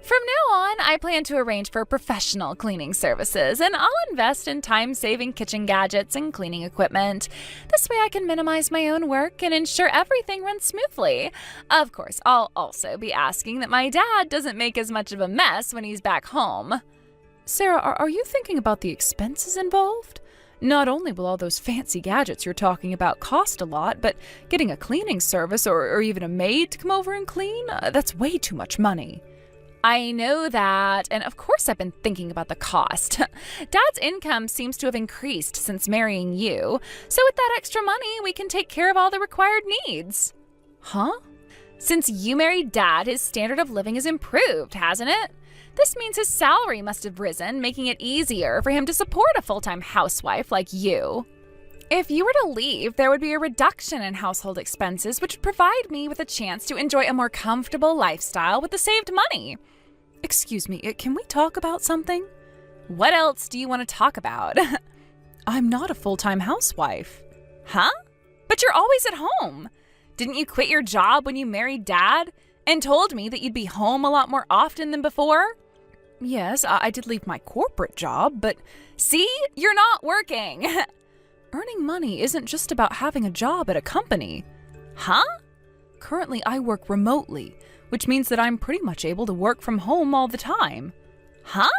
From now on, I plan to arrange for professional cleaning services, and I'll invest in time-saving kitchen gadgets and cleaning equipment. This way I can minimize my own work and ensure everything runs smoothly. Of course, I'll also be asking that my dad doesn't make as much of a mess when he's back home. Sarah, are you thinking about the expenses involved? Not only will all those fancy gadgets you're talking about cost a lot, but getting a cleaning service or even a maid to come over and clean, that's way too much money. I know that, and of course I've been thinking about the cost. Dad's income seems to have increased since marrying you, so with that extra money, we can take care of all the required needs. Huh? Since you married Dad, his standard of living has improved, hasn't it? This means his salary must have risen, making it easier for him to support a full-time housewife like you. If you were to leave, there would be a reduction in household expenses, which would provide me with a chance to enjoy a more comfortable lifestyle with the saved money. Excuse me, can we talk about something? What else do you want to talk about? I'm not a full-time housewife. Huh? But you're always at home. Didn't you quit your job when you married Dad and told me that you'd be home a lot more often than before? Yes, I did leave my corporate job, but see, you're not working. Earning money isn't just about having a job at a company. Huh? Currently, I work remotely, which means that I'm pretty much able to work from home all the time. Huh?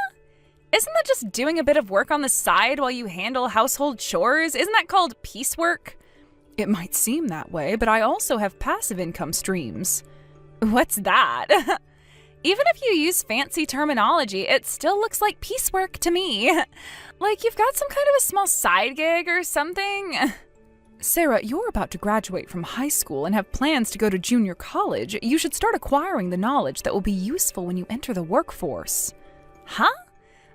Isn't that just doing a bit of work on the side while you handle household chores? Isn't that called piecework? It might seem that way, but I also have passive income streams. What's that? Even if you use fancy terminology, it still looks like piecework to me. Like you've got some kind of a small side gig or something. Sarah, you're about to graduate from high school and have plans to go to junior college. You should start acquiring the knowledge that will be useful when you enter the workforce. Huh?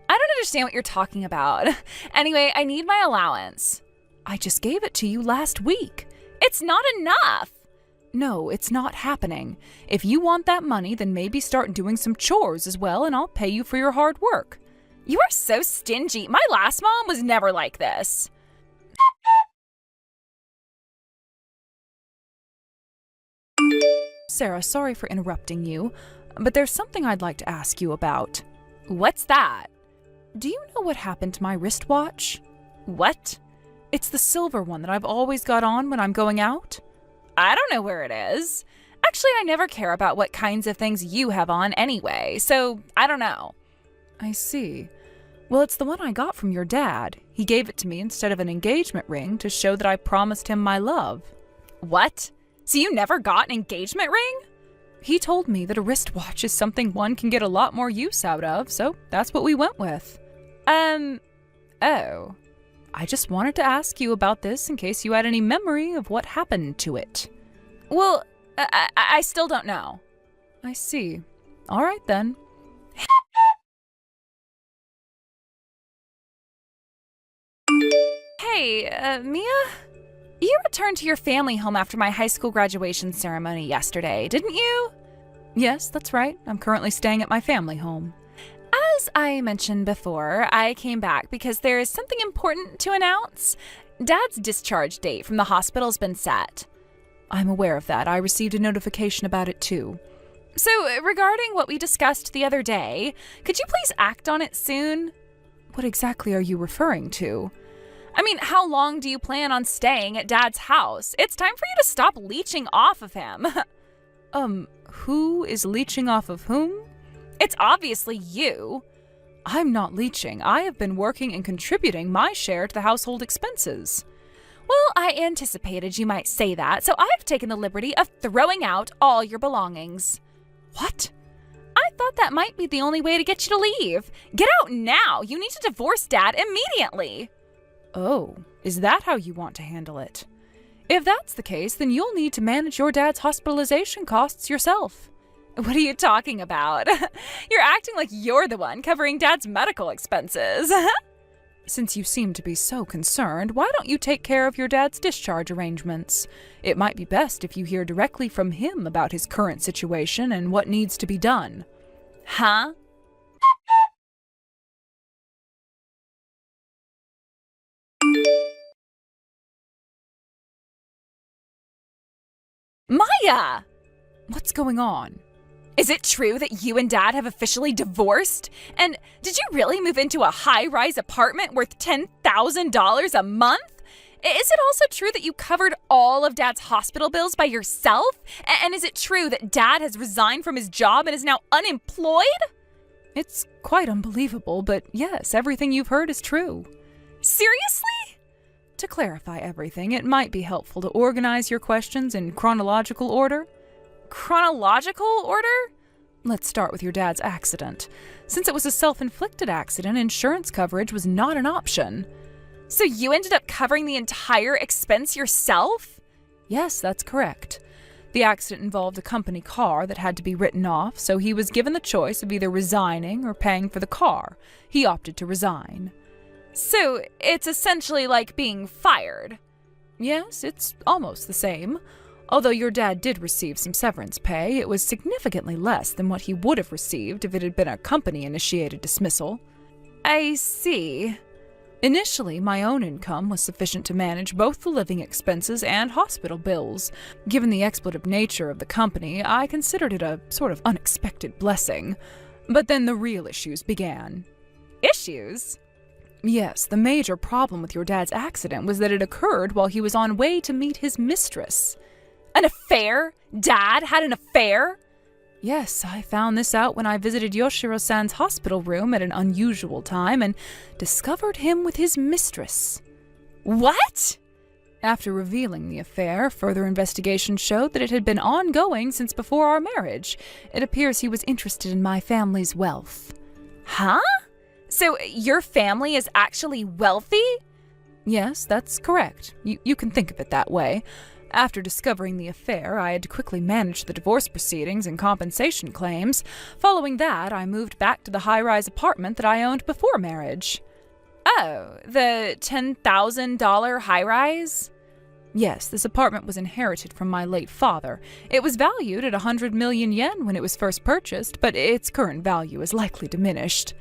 I don't understand what you're talking about. Anyway, I need my allowance. I just gave it to you last week. It's not enough. No, it's not happening. If you want that money, then maybe start doing some chores as well, and I'll pay you for your hard work. You are so stingy. My last mom was never like this. Sarah, sorry for interrupting you, but there's something I'd like to ask you about. What's that? Do you know what happened to my wristwatch? What? It's the silver one that I've always got on when I'm going out. I don't know where it is. Actually, I never care about what kinds of things you have on anyway, so I don't know. I see. Well, it's the one I got from your dad. He gave it to me instead of an engagement ring to show that I promised him my love. What? So you never got an engagement ring? He told me that a wristwatch is something one can get a lot more use out of, so that's what we went with. Oh. I just wanted to ask you about this in case you had any memory of what happened to it. Well, I still don't know. I see. All right, then. Hey, Mia? You returned to your family home after my high school graduation ceremony yesterday, didn't you? Yes, that's right. I'm currently staying at my family home. As I mentioned before, I came back because there is something important to announce. Dad's discharge date from the hospital's been set. I'm aware of that. I received a notification about it too. So, regarding what we discussed the other day, could you please act on it soon? What exactly are you referring to? I mean, how long do you plan on staying at Dad's house? It's time for you to stop leeching off of him. Who is leeching off of whom? It's obviously you. I'm not leeching. I have been working and contributing my share to the household expenses. Well, I anticipated you might say that, so I've taken the liberty of throwing out all your belongings. What? I thought that might be the only way to get you to leave. Get out now. You need to divorce Dad immediately. Oh, is that how you want to handle it? If that's the case, then you'll need to manage your dad's hospitalization costs yourself. What are you talking about? You're acting like you're the one covering Dad's medical expenses. Since you seem to be so concerned, why don't you take care of your dad's discharge arrangements? It might be best if you hear directly from him about his current situation and what needs to be done. Huh? Maya! What's going on? Is it true that you and Dad have officially divorced? And did you really move into a high-rise apartment worth $10,000 a month? Is it also true that you covered all of Dad's hospital bills by yourself? And is it true that Dad has resigned from his job and is now unemployed? It's quite unbelievable, but yes, everything you've heard is true. Seriously? To clarify everything, it might be helpful to organize your questions in chronological order. Chronological order? Let's start with your dad's accident. Since it was a self-inflicted accident, insurance coverage was not an option. So you ended up covering the entire expense yourself? Yes, that's correct. The accident involved a company car that had to be written off, so he was given the choice of either resigning or paying for the car. He opted to resign. So it's essentially like being fired. Yes, it's almost the same. Although your dad did receive some severance pay, it was significantly less than what he would have received if it had been a company-initiated dismissal. I see. Initially, my own income was sufficient to manage both the living expenses and hospital bills. Given the expletive nature of the company, I considered it a sort of unexpected blessing. But then the real issues began. Issues? Yes, the major problem with your dad's accident was that it occurred while he was on way to meet his mistress. An affair? Dad had an affair? Yes, I found this out when I visited Yoshiro-san's hospital room at an unusual time and discovered him with his mistress. What? After revealing the affair, further investigation showed that it had been ongoing since before our marriage. It appears he was interested in my family's wealth. Huh? So your family is actually wealthy? Yes, that's correct. You can think of it that way. After discovering the affair, I had to quickly manage the divorce proceedings and compensation claims. Following that, I moved back to the high-rise apartment that I owned before marriage. Oh, the $10,000 high-rise? Yes, this apartment was inherited from my late father. It was valued at 100 million yen when it was first purchased, but its current value is likely diminished.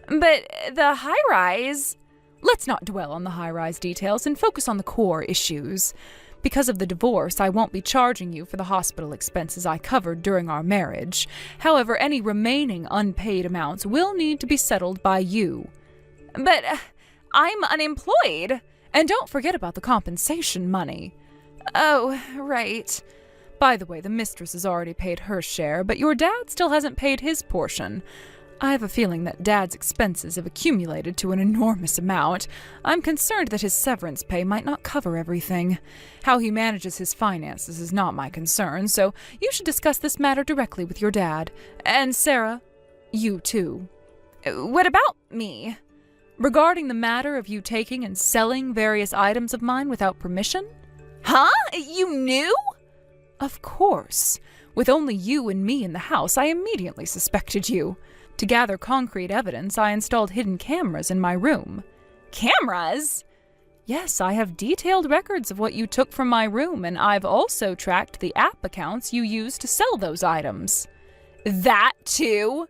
But the high-rise? Let's not dwell on the high-rise details and focus on the core issues. Because of the divorce, I won't be charging you for the hospital expenses I covered during our marriage. However, any remaining unpaid amounts will need to be settled by you. But I'm unemployed. And don't forget about the compensation money. Oh, right. By the way, the mistress has already paid her share, but your dad still hasn't paid his portion. I have a feeling that Dad's expenses have accumulated to an enormous amount. I'm concerned that his severance pay might not cover everything. How he manages his finances is not my concern, so you should discuss this matter directly with your dad. And Sarah, you too. What about me? Regarding the matter of you taking and selling various items of mine without permission? Huh? You knew? Of course. With only you and me in the house, I immediately suspected you. To gather concrete evidence, I installed hidden cameras in my room. Cameras? Yes, I have detailed records of what you took from my room, and I've also tracked the app accounts you used to sell those items. That too?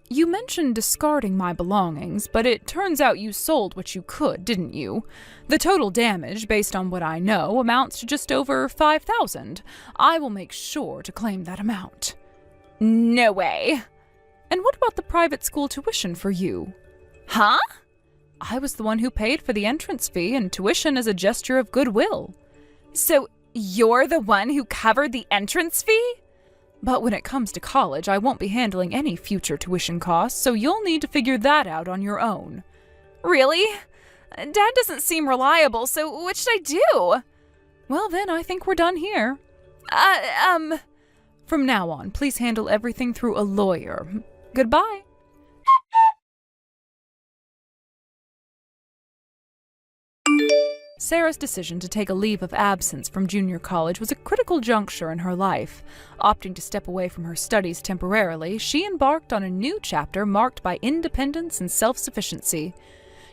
You mentioned discarding my belongings, but it turns out you sold what you could, didn't you? The total damage, based on what I know, amounts to just over 5,000. I will make sure to claim that amount. No way. And what about the private school tuition for you? Huh? I was the one who paid for the entrance fee and tuition as a gesture of goodwill. So you're the one who covered the entrance fee? But when it comes to college, I won't be handling any future tuition costs, so you'll need to figure that out on your own. Really? Dad doesn't seem reliable, so what should I do? Well then, I think we're done here. From now on, please handle everything through a lawyer. Goodbye. Sarah's decision to take a leave of absence from junior college was a critical juncture in her life. Opting to step away from her studies temporarily, she embarked on a new chapter marked by independence and self-sufficiency.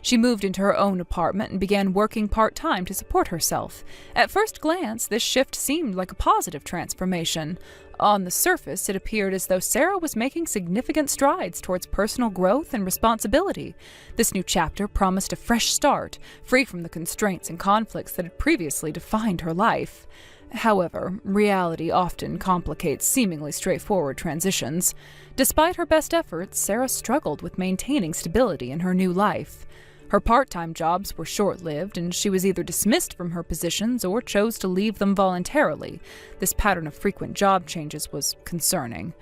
She moved into her own apartment and began working part-time to support herself. At first glance, this shift seemed like a positive transformation. On the surface, it appeared as though Sarah was making significant strides towards personal growth and responsibility. This new chapter promised a fresh start, free from the constraints and conflicts that had previously defined her life. However, reality often complicates seemingly straightforward transitions. Despite her best efforts, Sarah struggled with maintaining stability in her new life. Her part-time jobs were short-lived, and she was either dismissed from her positions or chose to leave them voluntarily. This pattern of frequent job changes was concerning.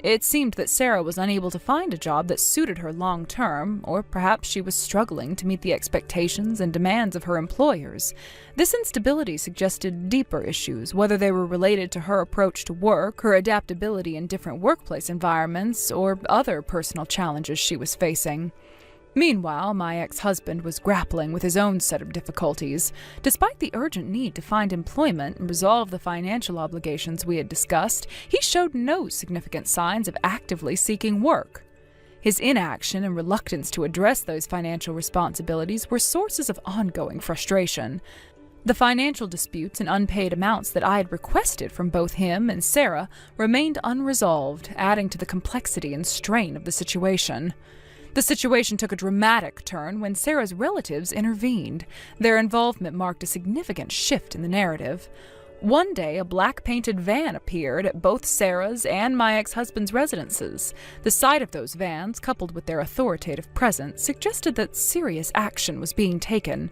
It seemed that Sarah was unable to find a job that suited her long-term, or perhaps she was struggling to meet the expectations and demands of her employers. This instability suggested deeper issues, whether they were related to her approach to work, her adaptability in different workplace environments, or other personal challenges she was facing. Meanwhile, my ex-husband was grappling with his own set of difficulties. Despite the urgent need to find employment and resolve the financial obligations we had discussed, he showed no significant signs of actively seeking work. His inaction and reluctance to address those financial responsibilities were sources of ongoing frustration. The financial disputes and unpaid amounts that I had requested from both him and Sarah remained unresolved, adding to the complexity and strain of the situation. The situation took a dramatic turn when Sarah's relatives intervened. Their involvement marked a significant shift in the narrative. One day, a black-painted van appeared at both Sarah's and my ex-husband's residences. The sight of those vans, coupled with their authoritative presence, suggested that serious action was being taken.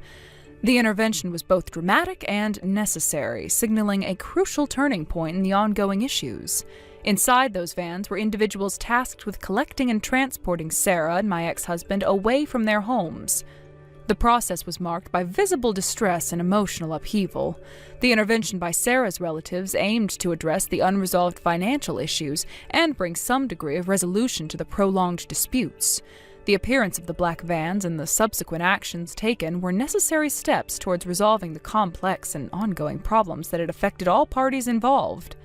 The intervention was both dramatic and necessary, signaling a crucial turning point in the ongoing issues. Inside those vans were individuals tasked with collecting and transporting Sarah and my ex-husband away from their homes. The process was marked by visible distress and emotional upheaval. The intervention by Sarah's relatives aimed to address the unresolved financial issues and bring some degree of resolution to the prolonged disputes. The appearance of the black vans and the subsequent actions taken were necessary steps towards resolving the complex and ongoing problems that had affected all parties involved.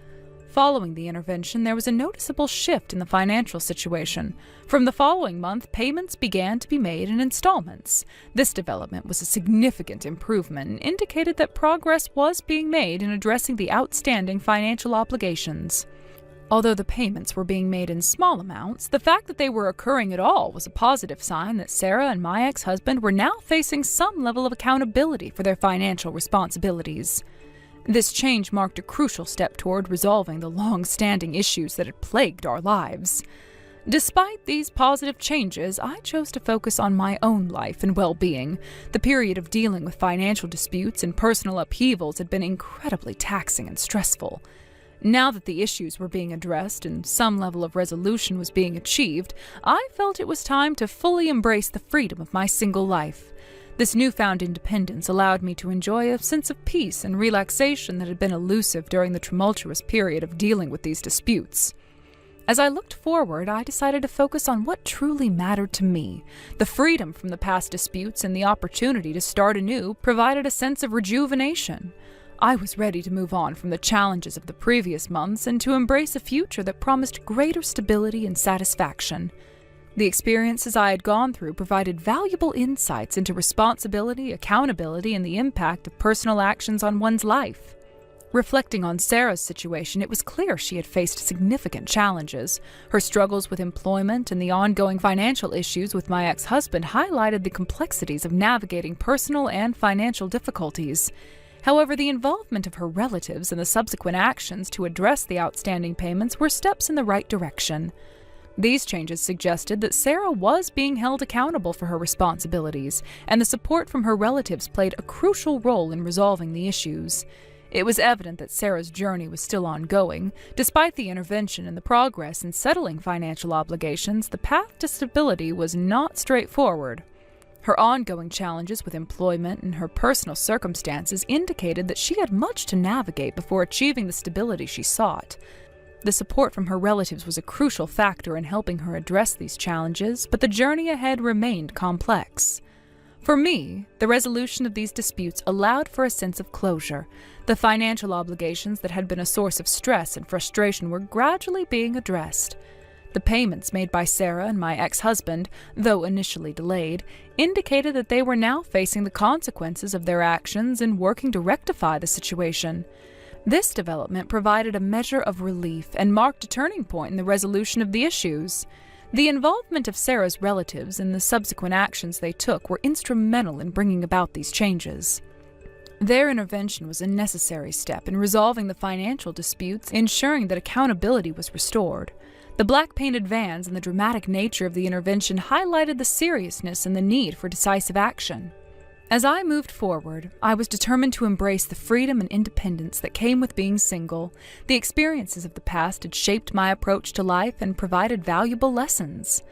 Following the intervention, there was a noticeable shift in the financial situation. From the following month, payments began to be made in installments. This development was a significant improvement and indicated that progress was being made in addressing the outstanding financial obligations. Although the payments were being made in small amounts, the fact that they were occurring at all was a positive sign that Sarah and my ex-husband were now facing some level of accountability for their financial responsibilities. This change marked a crucial step toward resolving the long-standing issues that had plagued our lives. Despite these positive changes, I chose to focus on my own life and well-being. The period of dealing with financial disputes and personal upheavals had been incredibly taxing and stressful. Now that the issues were being addressed and some level of resolution was being achieved, I felt it was time to fully embrace the freedom of my single life. This newfound independence allowed me to enjoy a sense of peace and relaxation that had been elusive during the tumultuous period of dealing with these disputes. As I looked forward, I decided to focus on what truly mattered to me. The freedom from the past disputes and the opportunity to start anew provided a sense of rejuvenation. I was ready to move on from the challenges of the previous months and to embrace a future that promised greater stability and satisfaction. The experiences I had gone through provided valuable insights into responsibility, accountability, and the impact of personal actions on one's life. Reflecting on Sarah's situation, it was clear she had faced significant challenges. Her struggles with employment and the ongoing financial issues with my ex-husband highlighted the complexities of navigating personal and financial difficulties. However, the involvement of her relatives and the subsequent actions to address the outstanding payments were steps in the right direction. These changes suggested that Sarah was being held accountable for her responsibilities, and the support from her relatives played a crucial role in resolving the issues. It was evident that Sarah's journey was still ongoing. Despite the intervention and the progress in settling financial obligations, the path to stability was not straightforward. Her ongoing challenges with employment and her personal circumstances indicated that she had much to navigate before achieving the stability she sought. The support from her relatives was a crucial factor in helping her address these challenges, but the journey ahead remained complex. For me, the resolution of these disputes allowed for a sense of closure. The financial obligations that had been a source of stress and frustration were gradually being addressed. The payments made by Sarah and my ex-husband, though initially delayed, indicated that they were now facing the consequences of their actions and working to rectify the situation. This development provided a measure of relief and marked a turning point in the resolution of the issues. The involvement of Sarah's relatives and the subsequent actions they took were instrumental in bringing about these changes. Their intervention was a necessary step in resolving the financial disputes, ensuring that accountability was restored. The black-painted vans and the dramatic nature of the intervention highlighted the seriousness and the need for decisive action. As I moved forward, I was determined to embrace the freedom and independence that came with being single. The experiences of the past had shaped my approach to life and provided valuable lessons.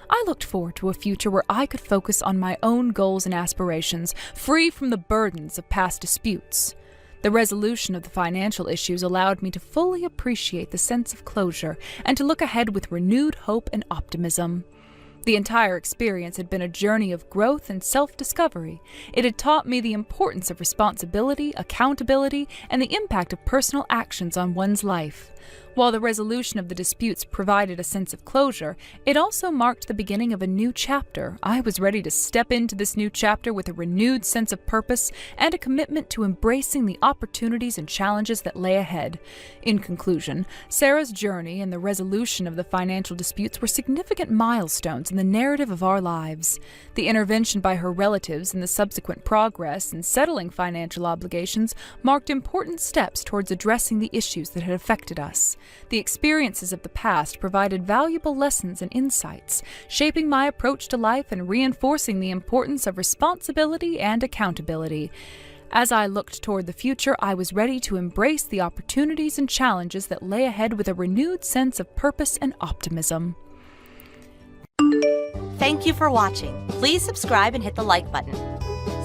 I looked forward to a future where I could focus on my own goals and aspirations, free from the burdens of past disputes. The resolution of the financial issues allowed me to fully appreciate the sense of closure and to look ahead with renewed hope and optimism. The entire experience had been a journey of growth and self-discovery. It had taught me the importance of responsibility, accountability, and the impact of personal actions on one's life. While the resolution of the disputes provided a sense of closure, it also marked the beginning of a new chapter. I was ready to step into this new chapter with a renewed sense of purpose and a commitment to embracing the opportunities and challenges that lay ahead. In conclusion, Sarah's journey and the resolution of the financial disputes were significant milestones in the narrative of our lives. The intervention by her relatives and the subsequent progress in settling financial obligations marked important steps towards addressing the issues that had affected us. The experiences of the past provided valuable lessons and insights, shaping my approach to life and reinforcing the importance of responsibility and accountability. As I looked toward the future, I was ready to embrace the opportunities and challenges that lay ahead with a renewed sense of purpose and optimism. Thank you for watching. Please subscribe and hit the like button.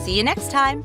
See you next time.